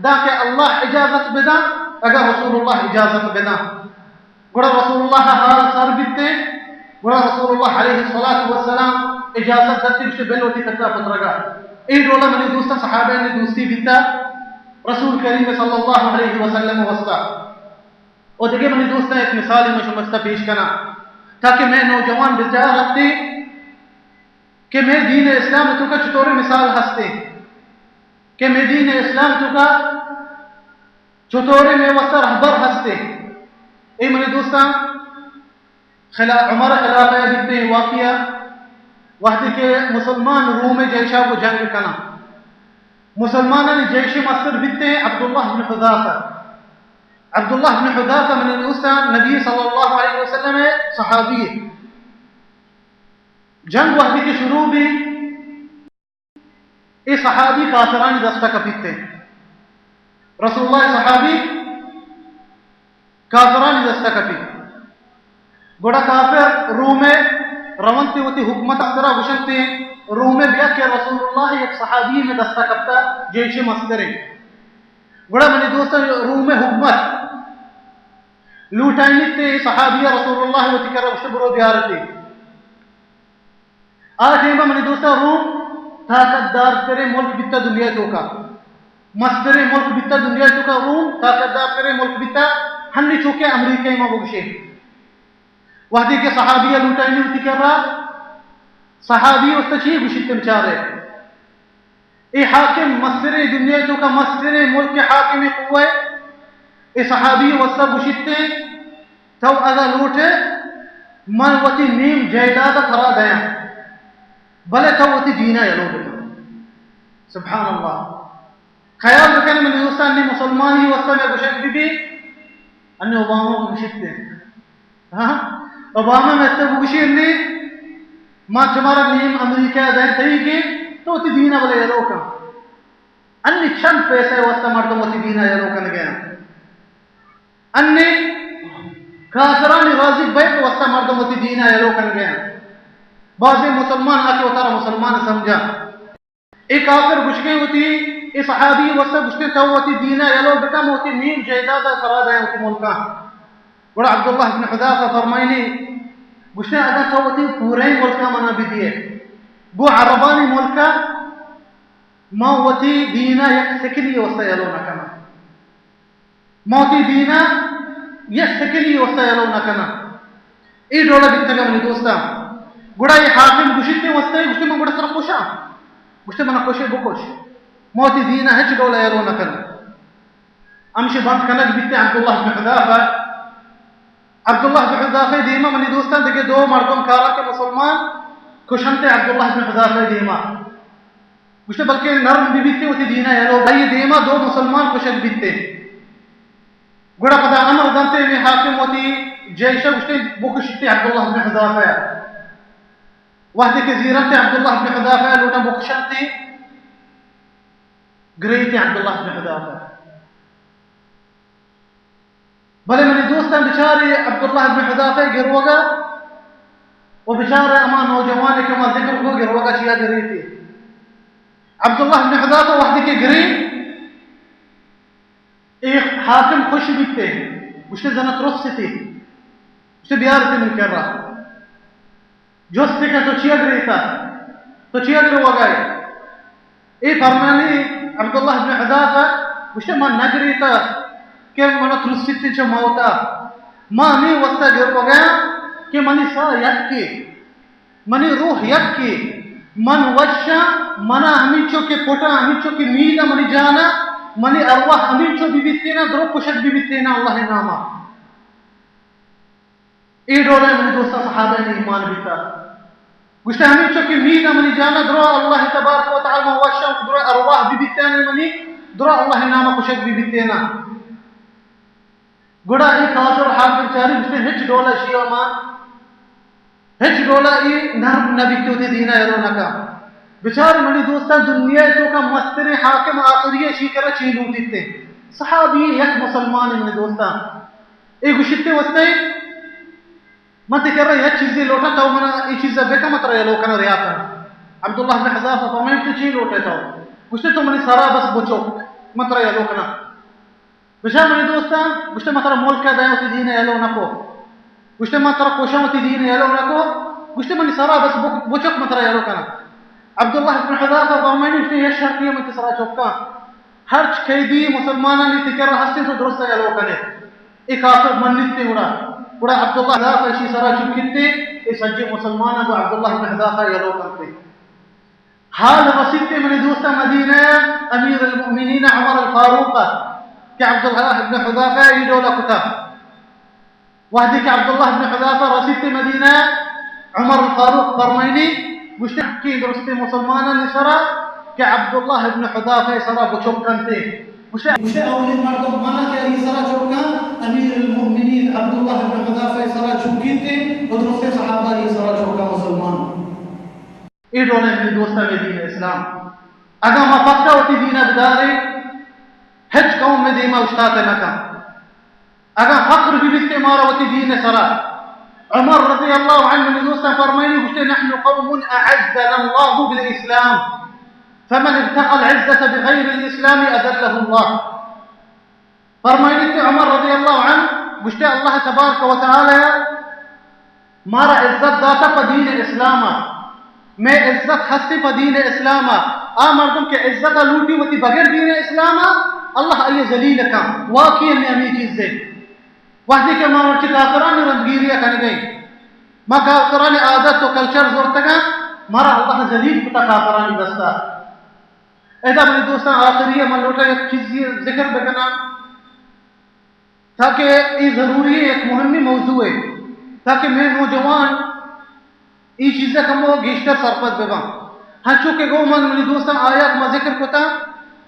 دا کہ اللہ اجازت بدا اگر رسول اللہ اجازت بدا گوڑا رسول اللہ حال سر بیتے گوڑا رسول اللہ علیہ السلام اجازت دتی بشتے بلوٹی تکتا پترگا ای ڈولا منی دوستا صحابہ نے دوستی بیتا رسول کریم صلی اللہ علیہ وسلم وسطہ اور دیکھے منی دوستا ایک مثالی میں شمستا پیش کرنا تاکہ میں نوجوان بچہ رکھتے کہ میں دین اسلام تو کا چطور مثال ہستے کہ میں دین اسلام تو کا چطور میں وسطہ رہبر ہستے ای منی دوستا عمر خلافہ بیتے واقعہ وحدی کے مسلمان روم جیشہ کو جنگ کنا مسلمان نے جیش مصر بیتے عبداللہ بن حذافہ عبداللہ بن حذافہ من الاسلام نبی صلی اللہ علیہ وسلم صحابی جنگ وحدی کے شروع بھی اے صحابی کافرانی دستہ کپیتے رسول اللہ صحابی کافرانی دستہ کپی گوڑا کافر روم روانتی ہوتی حکمت اکترہ گشنتے روم بیا کہ رسول اللہ ایک صحابی میں دستہ کپتا جیش مسترے گوڑا منی دوستا روم حکمت لوٹائنی تے صحابی رسول اللہ ہوتی کر رشت برو بیارتے آج ایمہ منی دوستا روم طاقت دار تیرے ملک بیتا دنیا تو کا مسترے ملک بیتا دنیا تو کا روم طاقت دار تیرے ملک بیتا ہنی چوکے امریکہ ایمہ بگشے وحدی کے صحابیہ لوٹائنی ہوتی کر رہا صحابی اس تچھی گشت بچارے اے حاکم مصر دنیا تو کا مصر ملک کے حاکم قوہ اے صحابی وسط گشتے تو اگر لوٹے من وتی نیم جائداد فرا دیا بلے تو وتی دینا یا لوٹے سبحان اللہ خیال رکھنے میں دوستان نے مسلمان ہی وسط میں گشت بھی انہیں اوباما کو گشتے ہاں اوباما میں اتر گشت نے ما چمارا نیم امریکہ دین تھی کہ تو تی دینا بلے یہ روکا انی چند پیسے وسط مردم تی دینا یہ روکن گیا انی کافرانی راضی بیت وسط مردم تی دینا یہ روکن گیا بعضی مسلمان آکے اتارا مسلمان سمجھا ایک کافر گشکے ہوتی اس صحابی وسط گشتے تو تی دینا یہ لوگ بکم ہوتی نیم جائدادہ کرا دیا ہوتی ملکہ بڑا عبداللہ بن حذافہ فرمائنی گشتے اگر تو ہوتی پورے ملکہ منا بھی دیئے بو عربانی ملکہ ما ہوتی دینا یک سکلی وسط یلو نکنا موتی دینا یک سکلی وسط یلو نکنا ای ڈولا بیتنگا منی دوستا گوڑا یہ حاکم گشتے وسط ہے گشتے من گوڑا سر خوشا گشتے منا خوشے بکوش موتی دینا ہچ ڈولا یلو نکنا امشی بند کنک بیتے عبداللہ بن حذافہ عبداللہ بن حذافہ دیما منی دوستان دیکھے دو مردم کارا کے مسلمان کشنتے عبداللہ بن حذافہ دیما گوشتے بلکہ نرم بھی بیتے ہوتی دینا ہے لو بھائی دیما دو مسلمان کشن بیتے گوڑا پدا امر دانتے میں حاکم ہوتی جیشہ گوشتے بکشتے عبداللہ بن حذافہ وحدے کے زیرت عبداللہ بن حذافہ لوٹا بکشنتے گریتے عبداللہ بن حذافہ بلے میری دوستان بچارے عبداللہ بن حذافہ گروگا وہ بچارے اما نوجوانے کے ما ذکر کو گروگا چیا گری تھی عبداللہ بن حذافہ وحدی کے گری ایک حاکم خوش بیتے وشته زنت رخصتي وشته بيارتي من كرة جوستك تو چیئر ریتا تو چیئر رو گئے اے فرمانی عبداللہ بن حذافہ وشته ما نگریتا کہ منت رخصتي چه موتا ما می وستا گر گیا کہ منی سا یکی منی روح یکی من وشا منا ہمیچو کے پوٹا ہمیچو کے میدا منی جانا منی ارواح ہمیچو بی بیتینا درو کشک بی بیتینا اللہ ناما ای ڈولا منی دوستا صحابہ نے ایمان بیتا گوشتا ہمیچو کے میدا منی جانا درو اللہ تبارک و تعالی من وشا درو ارواح بی بیتینا منی درو اللہ ناما کشک بی بیتینا گوڑا ای کافر حاکم چاری گوشتا ہچ ڈولا شیعہ مان ہچ ڈولا ای نرم نبی کیوں تی دینا یلو نکا بچار منی دوستا دنیا تو کا مستر حاکم آخریہ شیکرہ چیلو دیتے صحابی یک مسلمان منی دوستا ای گوشتے وستے منتی کر رہا یک چیزی لوٹا تاو منا ای چیزا بیکا مت رہا یلو کنا ریا کنا عبداللہ بن حذافہ فرمائن تو چی لوٹے تاو گوشتے تو منی سارا بس بچوک مت رہا یلو کنا بچار منی دوستا گوشتے مت رہا ملک کا دائیو تی دینا یلو نکو گوشتے ما ترى کوشاوتی دین یلو نکو گوشتے منی سارا بس بوچک مترا یلو کنا عبداللہ بن حذافہ فرمائنی گوشتے یہ شرطیہ من سارا چوکا ہر قیدی مسلمانہ نے تکر ہستے تو درست یلو کنے ایک کافر منیتے گوڑا عبداللہ حذافہ اسی سارا چوکتے اس سجی مسلمانہ کو عبداللہ بن حذافہ یلو کرتے حال وسیطے منی دوستا مدینہ امیر المؤمنین عمر الفاروق کہ عبداللہ بن حذافہ یہ دولا کتا وحدی کہ عبداللہ بن حذافہ رسیت مدینہ عمر الفاروق فرمائنی مشتحکی درست مسلمانہ نسرا کہ عبداللہ بن حذافہ سرا بچوک کنتے مشتے اولین مردم مانا کہ ای سرا چوکا امیر المؤمنین عبداللہ بن حذافہ سرا چوکی تھے اور درست صحابہ ای سرا چوکا مسلمان ای ڈولے میں دوستا میں دین اسلام اگر ما پکا ہوتی دین بدارے ہج قوم میں دیما اشتاتے نکا اگر فقر بھی بستے مارا ہوتی دین سرا عمر رضی اللہ عنہ من دوستا فرمائنی گوشتے نحن قوم اعزنا اللہ بالاسلام فمن ابتقى العزة بغير الاسلام اذله الله فرمائنی کہ عمر رضی اللہ عنہ گوشتے اللہ تبارک و تعالی مارا عزت داتا پا دین اسلاما میں عزت ہستی پا دین اسلاما مردم کے عزت لوٹی ہوتی بغیر دین اسلاما اللہ ای ذلیل کا واقعی میں امی چیز دے وحدی کے ماورچی کافرانی رندگیریہ کھنی گئی ما کافرانی عادت و کلچر زورتگا مارا اللہ ذلیل پتا کافرانی دستا ایدہ بنی دوستان آخریہ من لوٹا ایک چیزی ذکر بکنا تاکہ یہ ضروری ہے ایک مهمی موضوع ہے تاکہ میں نوجوان یہ چیزیں کمو گیشتر سرپت بگا ہاں چونکہ گو منی دوستان آیات ما ذکر کتا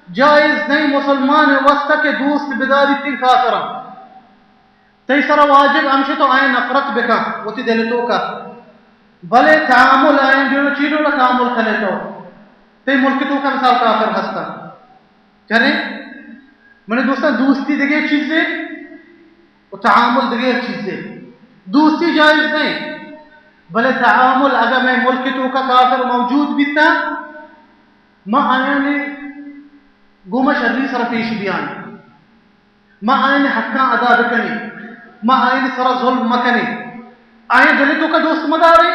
جائز نہیں مسلمان وسط کے دوست بداری تین کافران تیسرا واجب ہمشہ تو آئیں نفرت بکا وہ تی دلتو کا بلے تعامل آئیں جو چیزوں کا تعامل کھلیتا ہو تی ملک تو کا مثال کافر ہستا چلیں میں نے دوستا دوستی دیگے چیزیں اور تعامل دیگے چیزیں دوستی جائز نہیں بلے تعامل اگر میں ملک تو کا کافر موجود بیتا ما آئیں نے گوما شرری سر پیش بیان ما آئیں نے حقاں ادا بکنی ما آئین سرا ظلم مکنی آئین دلتوں کا دوست مداری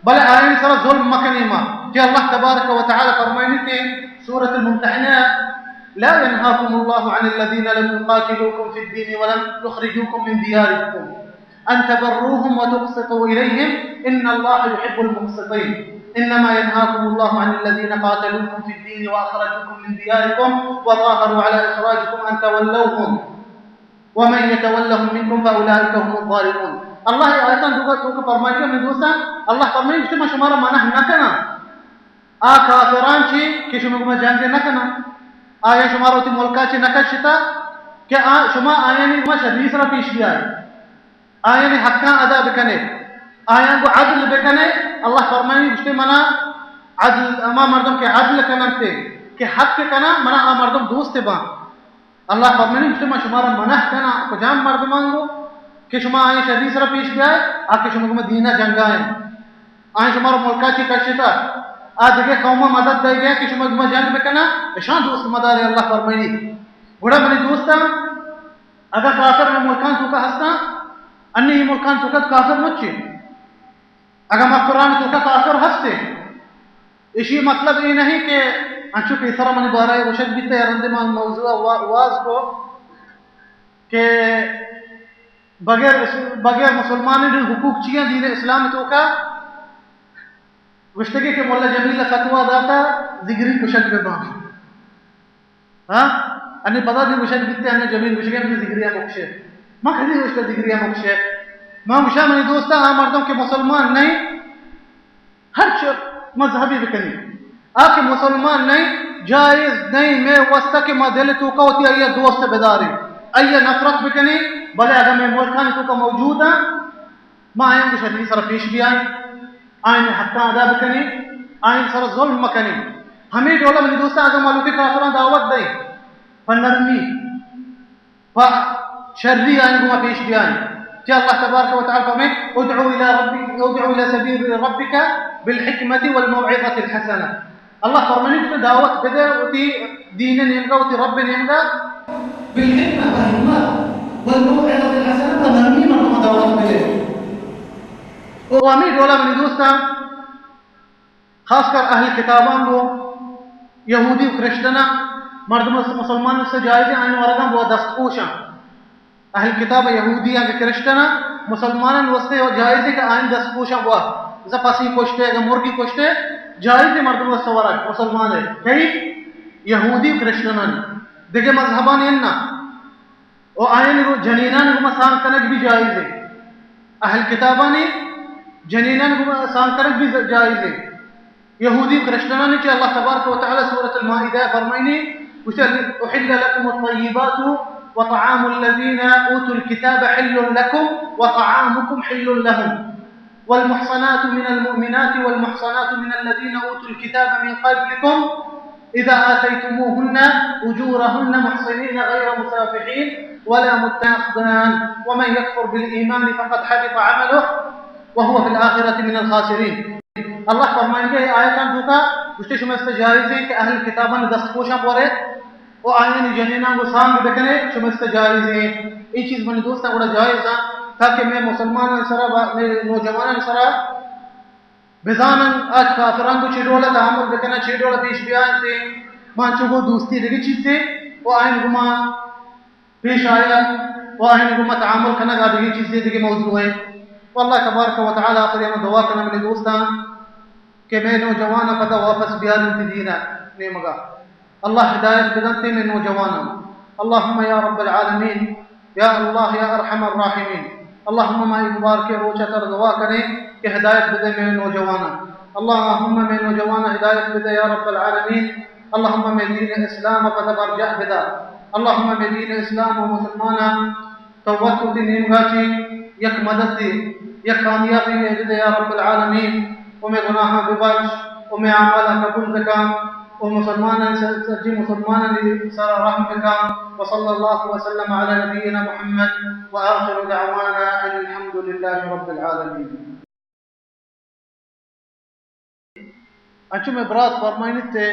بل آئین سرا ظلم مکنی ما کہ اللہ تبارک و تعالی فرمائنی کہ سورة الممتحنہ لا ينهاكم الله عن الذين لم يقاتلوكم في الدين ولم يخرجوكم من دياركم أن تبروهم وتقسطوا إليهم إن الله يحب المقسطين إنما ينهاكم الله عن الذين قاتلوكم في الدين وأخرجوكم من دياركم وظاهروا على إخراجكم أن تولوهم ومن يتولهم منكم فاولئك هم الظالمون اللہ آیتان تو فرمائے میں دوستا اللہ فرمائے کہ شما شمارا منع نہ کنا کافران چی کہ شما جنگ نہ کنا آیا شمارا تی ملکا چی نکشتا کہ شما آیانی ما شرری سرا پیش بھی آیانی حقاں ادا بکنے آیان کو عدل بکنے اللہ فرمائے کہ منا عدل اما مردم کے عدل کنتے کہ حق کنا منا مردم دوست با اللہ فرمائے کہ شمارا منع کنا کجام مردمان کو کہ شما آئیں شدید سر پیش گئے آکے شما دینہ جنگ آئیں آئیں شمارا ملکہ چی کشتا آدھگے قومہ مدد دے گئے کہ شما جنگ بکنا اشان دوست مدار اللہ فرمائنی بڑا منی دوستا اگر کافر میں ملکان تو کا ہستا انی ہی ملکان تو کا کافر مچے اگر میں قرآن تو کا کافر ہستے اسی مطلب یہ نہیں کہ انچو کہ اسرا منی بارائے وشک بیتے رندے میں موضوع واز کو کہ بغیر مسلمانی دن حقوق چیئے دین اسلام تو کا گشتگی کہ مولا جمیل فتوہ داتا زگری کشک ببان ہاں انہیں پتا دی وشک بیتے انہیں جمیل وشک اپنی زگریہ مکشے ماں کھدی وشک زگریہ مکشے ماں وشا منی دوستا ہاں مردوں کے مسلمان نہیں ہر مذہبی بکنی آکے مسلمان نہیں جائز نہیں میں وسطہ کے ماں دل تو کا ہوتی ہے دوست بداری ایہ نفرت بکنی بلے اگر میں ملکان تو کا موجود ہے ماں آئیں گے شرعی سر پیش بھی آئیں حقا ادا بکنی آئیں سر ظلم مکنی ہمیں ڈولا منی دوستا اگر مالوکی کافران دعوت دیں فنرمی فشرعی آئیں گے پیش بھی آئیں کہ اللہ تبارک و تعالی فرمائے ادعو الى سبیل ربک بالحکمت والموعظۃ الحسنہ اللہ فرمائے کہ دعوت بدے وتی دین نیمگا وتی رب نیمگا بالحکمہ والحکمت والموعظۃ الحسنہ فنرمی من دعوت بدے وامي دولا من دوستا خاص کر اہل کتابان کو یہودی و کرشتنا مردم مسلمان سے جائزیں آئین ورگم وہ دستپوشاں اہل کتاب یہودی یا کرشتنا مسلمان وستے و جائزیں کہ آئین دستپوشاں وہ زپاسی کشتے اگر مرگی کشتے جائزیں مردم وستے ورگ مسلمان ہے کئی یہودی و کرشتنا دیکھے مذہبان اننا و آئین جنینان کو مسان کنک بھی جائزیں اہل کتابانی جنینان کو مسان کنک بھی جائزیں یہودی و کرشتنانی کہ اللہ تبارک و تعالی سورة المائدہ فرمائنی احل لكم الطیبات وطعام الذين اوتوا الكتاب حل لكم وطعامكم حل لهم والمحصنات من المؤمنات والمحصنات من الذين اوتوا الكتاب من قبلكم اذا آتيتموهن اجورهن محصنين غير مسافحين ولا متخذان ومن يكفر بالايمان فقد حبط عمله وهو في الاخرة من الخاسرين اللہ فرمائیں گے آیتان دوتا گشتے شمست جائز ہیں کہ اہل کتابان دستپوشاں پورے وہ آئین جنینان کو سام بکنے شمست جائز ہیں یہ چیز منی دوستا بڑا جائز ہے تاکہ میں مسلمان سرا میں نوجوان سرا بزانن آج کافران کو چھڑولا تعامل بکنا چھڑولا پیش بیان سے مانچو کو دوستی لگی چیز سے وہ آئین گما پیش آیا وہ آئین گما تعامل کرنا گا دیگی چیز سے دیگی موضوع ہے واللہ تبارک و تعالی آخری ہمیں دعا کرنا منی دوستا کہ میں نوجوانا پتا واپس بیان انتی دینا نیمگا اللہ ہدایت بدنتے میں نوجوانا اللہم یا رب العالمین یا اللہ یا ارحم الراحمین اللہم ما اقبار کے روچہ تر دعا کریں کہ ہدایت بدے میں نوجوانا اللہم میں نوجوانا ہدایت بدے یا رب العالمین اللہم میں دین اسلام پتا برجع بدا اللہم میں دین اسلام و مسلمانا توقع تی نیمگا چی یک مدد دی یک کامیابی بدے یا رب العالمین ومیں گناہاں ببخش ومیں اعمالا قبول بکا ومسلمانا سجی مسلمانا سارا رحم بکا وصلی اللہ وسلم علی نبینا محمد وآخر دعوانا ان الحمد للہ رب العالمین. انچو میں برات فرمائنی تھے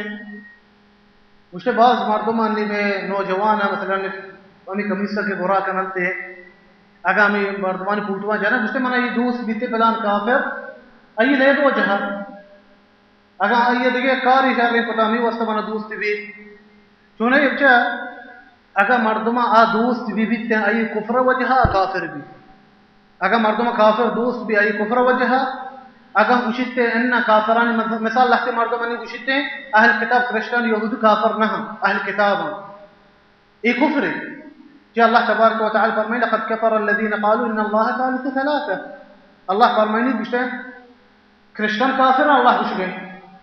مجھتے بعض مردمان لی میں نوجوانا مثلا ہمیں کمیسہ کے برا کنلتے اگر ہمیں مردمانی پوٹوان جانا مجھتے منہ یہ دوست بیتے پلان کافر آئیے لے دو جہاں اگر آئیے دیکھے کاری شاہ رہے پتا ہمیں واسطہ منا دوست بھی چونے بچہ اگر مردمہ آ دوست بھی بیتے ہیں آئیے کفر وجہا کافر بھی اگر مردمہ کافر دوست بھی آئیے کفر وجہا اگر گوشتے انہا کافرانی مثال لکھتے مردمہ نہیں گوشتے اہل کتاب کرشتان یہود کافر نہ اہل کتاب یہ کفر ہے کہ اللہ تبارک و تعالی فرمائے لقد کفر الذین قالوا ان اللہ ثالث ثلاثہ اللہ فرمائے نہیں گوشتے کرشتن کافر اللہ کچھ گئے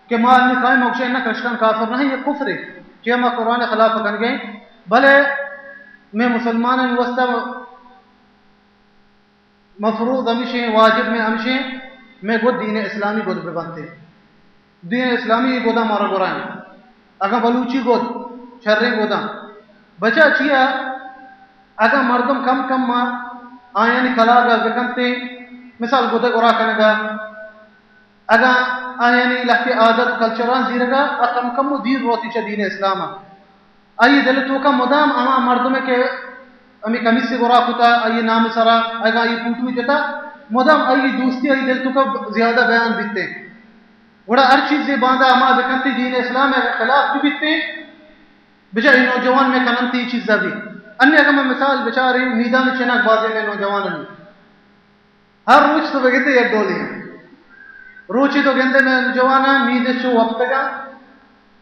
کہ مال نے قائم ہوگشے انہا کرشتن کافر نہیں یہ کفر ہے کہ ہم قرآن خلاف کن گئے بلے میں مسلمان وسطہ مفروض ہمیشہ واجب میں ہمیشہ میں گود دین اسلامی گود پہ بنتے دین اسلامی گودا مارا گرائیں اگر بلوچی گود شریں گودا بچہ چیا اگر مردم کم کم ماں آیانی کلاگا بکنتے مثال گودا گرا کنگا اگر آیانی لکھتے عادت کلچران زیرگا کم کم دیر روتی چا دین اسلام آئی دلتو کا مدام اما مردم کے امی کمیس سے گورا کتا ای نام سرا اگا ای پوٹوی جتا مدام ای دوستی ای دل تو کا زیادہ بیان بیتے وڑا ہر چیز سے باندھا ہما بکنتی دین اسلام ہے خلاف بھی بیتے بچا ای نوجوان میں کننتی چیزا بھی انہیں اگر میں مثال بچاری میدان چنک بازے میں نوجوان نہیں ہر روچ تو بگتے یک ڈولی ہیں روچی تو گندے میں نوجوانا میدے چو وقتگا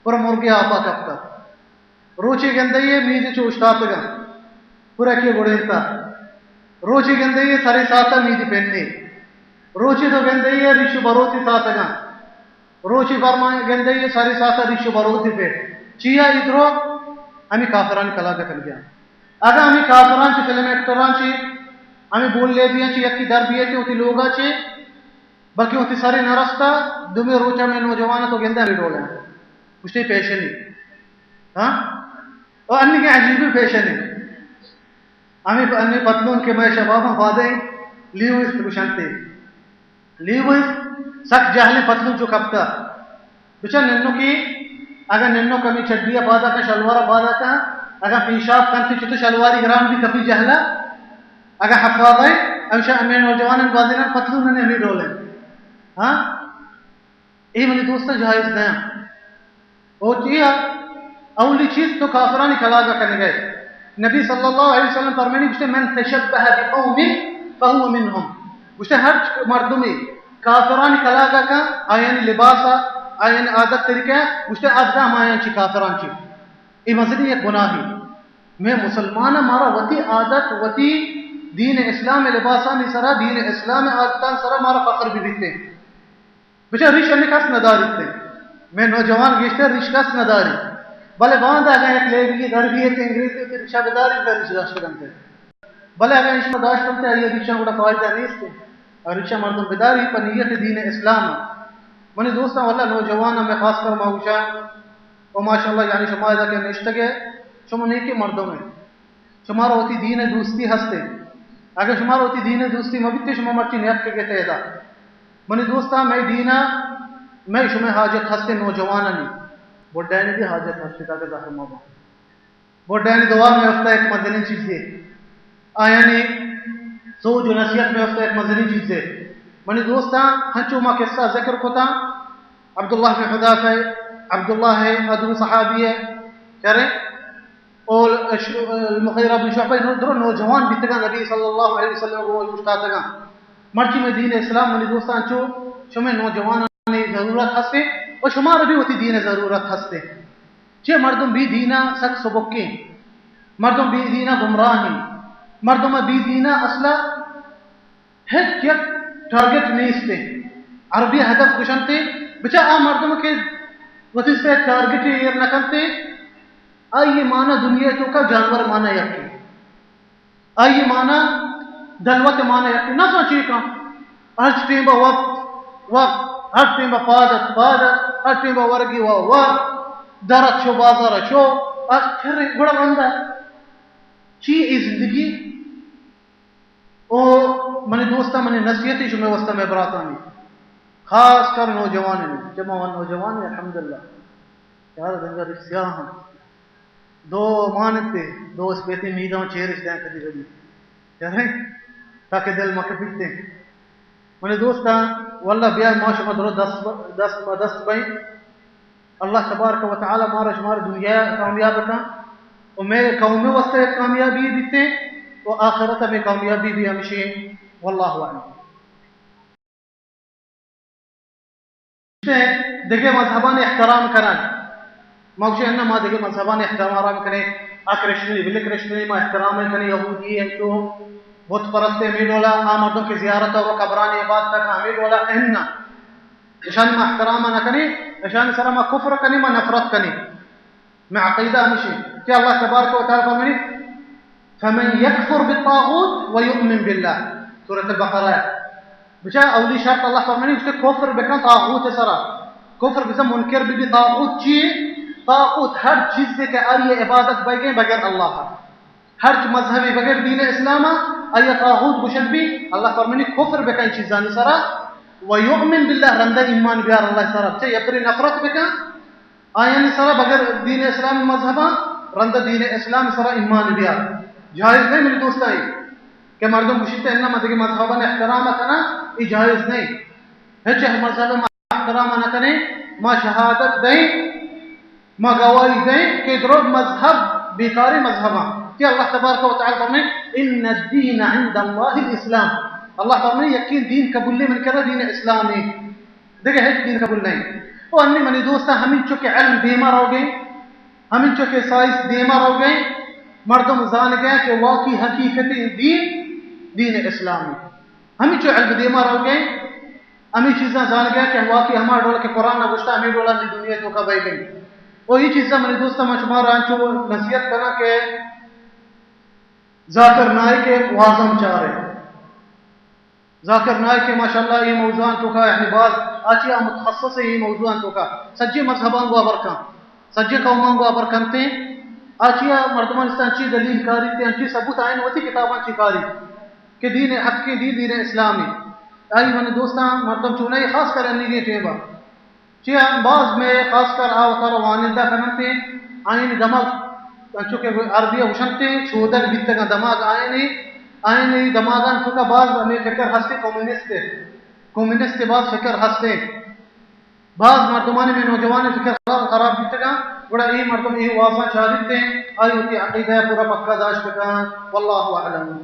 پر مرگی آپا کپتا روچی گندے یہ میدے چو اشتاتگا پورا کیا گوڑیتا روچی گندے یہ ساری ساتا میدی پہننے روچی تو گندے یہ رشو بروتی ساتگا روچی فرمائے گندے یہ ساری ساتا رشو بروتی پہ چیا ادرو ہمیں کافران کلا کر گیا اگر ہمیں کافران چی فلم ایکٹران چی ہمیں بول لے دیا چی یکی در بیئے چی ہوتی لوگا چی بلکہ ہوتی ساری نرستا دمی روچا میں نوجوانا تو گندہ ہمیں ڈولا ہے مجھتے پیشے نہیں ہاں اور انہی کے عجیبی پیشے نہیں ہمیں انہی پتلون کے میں شبابا فادے لیوز بشانتے لیوز سک جہلی پتلون جو کپتا بچا ننو کی اگر ننو کمی چڈیا بادا کا شلوارا بادا کا اگر پیشاب کنتی چھتو شلواری گرام بھی کپی جہلا اگر حفاظ ہے ہمشہ ہمیں نوجوانن بازینا پتلون نے ہمیں ڈولے ہاں یہ منی دوستا جائز دیں اور یہ اولی چیز تو کافرانی کلاگا کرنے گئے نبی صلی اللہ علیہ وسلم فرمانی بشتے من تشبہ بقوم فہو منہم بشتے ہر مردمی کافرانی کلاگا کا آئین لباسا آئین عادت طریقہ بشتے ادھا مایان چی کافران چی یہ مزنی ایک گناہی میں مسلمان مارا وتی عادت وتی دین اسلام لباسانی سرا دین اسلام عادتان سرا مارا فخر بھی دیتے بچہ ریش نکاس نداری تھے میں نوجوان گیشتے ریش کاس نداری بلے باندھا گئے ایک لے بھی گھر بھی ایک انگریزی ہوتی رشا بداری پر رشا داشت کرتے بلے اگر اس میں داشت کرتے ہیں یہ رشا بڑا فائدہ نہیں اس کے اور رشا مردم بداری پر نیت دین اسلام منی دوستا واللہ نوجوان میں خاص کر ماوشا و ماشاءاللہ یعنی شما اذا کہ نشتگے شما نیکی مردم ہے شمارا ہوتی دین دوستی ہستے اگر شمارا ہوتی دین دوستی مبیتے شما مرچی نیت کے گئے تیدا منی دوستا میں دینا میں شما حاجت ہستے نوجوانا نہیں بڑھائنی بھی حاجت ہستے تاکہ ظاہر مابا بڑھائنی دعا میں افتا ایک مدنی چیز ہے آیانی سوچ و نصیحت میں افتا ایک مدنی چیز ہے منی دوستا ہنچو ما قصہ ذکر کتا عبداللہ بن حذافہ عبداللہ ہے ادو صحابی ہے کہہ رہے اور المغیرہ بن شعبہ درو نوجوان بیتگا نبی صلی اللہ علیہ وسلم کو مشتاتگا مرچی میں دین اسلام منی دوستان چو شمیں نوجوانانی ضرورت ہستے اور شمار بھی ہوتی دین ضرورت ہستے چھ مردم بھی دینا سک سبکیں مردم بھی دینا گمراہی مردم بھی دینا اصلا ہے کیا ٹارگٹ نہیں استے عربی ہدف کشنتے بچہ آ مردم کے وطی سے ٹارگٹ یہ نکلتے آئیے مانا دنیا تو کا جانور مانا یکی آئیے مانا دلوت مانا یکی نہ سوچی کا ہر ٹیم با وقت ہر ٹیم با فادت ہر ٹیم با ورگی درت شو بازار شو پھر بڑا بندہ چی ای زندگی او منی دوستا منی نصیحتی شو میں وسطہ میں براتانی خاص کر نوجوان میں جب میں نوجوان ہے الحمدللہ یار دنگا رسیاں ہم دو مانتے دو اس پیتی میدوں چیرش دیں کدی کدی کہہ رہے تاکہ دل مکہ پیتے منی دوستا واللہ بیا معاشر مدرو دست بھائی اللہ تبارک و تعالی مارا شمار دنیا کامیاب تھا اور میرے قوم میں وسط ایک کامیابی دیتے اور آخرت میں کامیابی بھی ہمشی واللہ اعلم دیکھے مذہبان احترام کرن موقع انہا ما دیکھے مذہبان احترام کرنے اکرشنی بلکرشنی ما احترام کرنے یہودی ہے تو بہت پرستے میڈولا آمردوں کی زیارت اور قبران عبادت تک میڈولا اہننا اشان ما احترام نہ کرنے اشان سر ما کفر کرنے ما نفرت کرنے میں عقیدہ ہمشی کہ اللہ تبارک و تعالی فرمانی فمن یکفر بالطاغوت ویؤمن باللہ سورة البقرہ بچا اولی شرط اللہ فرمانی اس کے کفر بکن طاغوت سرا کفر بزا منکر بھی طاغوت چیئے طاغوت ہر چیز سے کہ آئیے عبادت بگیں بغیر اللہ ہر مذہبی بغیر دین اسلام آئیے طاغوت بشد بھی اللہ فرمانی کفر بکن چیزانی سرا ویؤمن باللہ رندہ ایمان بیار اللہ سرا بچا یپری نفرت بکن آئین سرا بغیر دین اسلام مذہبا رندہ دین اسلام سرا ایمان بیار جائز نہیں میرے دوست آئی کہ مردم گوشت انما دیگه مذهبان احترام کنن این جایز نہیں. هیچ مذهب ما احترام نکنه ما شهادت دیں ما گواہی دیں کہ درود مذہب بیکاری مذہباں کہ اللہ تبارک و تعالی فرمائے ان الدین عند اللہ الاسلام. اللہ فرمائے یقین دین قبول من کرے دین اسلامی دیکھے ہے دین قبول نہیں. وہ انی منی دوستا ہمیں چکے علم دیما رو گئے ہمیں چکے سائنس دیما رو گئے مردم زان گئے کہ واقعی حقیقت دین اسلامی ہمیں چو علم دیما رو گئے ہمیں چیزاں زان گئے کہ واقعی ہمارا ڈولا کہ قرآن نہ گشتا ہمیں ڈولا نہیں دنیا تو کا بھائی گئی. اور یہ چیزاں منی دوستا میں شمار آنچو نصیحت کرنا کہ ذاکر نائک کے وازم چارے ذاکر نائک کے ماشاءاللہ یہ موضوعان تو کا یعنی بعض آچیا متخصص ہے یہ موضوعان تو کا سجی مذہبان گوا برکان سجی قومان گوا برکانتے ہیں آچیا مردمان اس انچی دلیل کاری تے انچی ثبوت آئین ہوتی کتابان چی کاری کہ دین حق کی دین اسلامی آئی من دوستان مردم چونائی خاص کر انہی گئے ٹیبا چیا بعض میں خاص کر آوتا روانندہ کننتے آئین دماغ چونکہ عربیہ وشنتے شہودر بیتگا دماغ آئینی دماغان چونکہ بعض ہمیں فکر ہستے کومنسٹ بعض فکر ہستے بعض مردمانے میں نوجوان فکر خراب بیتگا بڑا یہ مردم یہ واضح چاہتے ہیں آئی ہوتی عقیدہ پورا پکا داشت کا واللہ اعلم.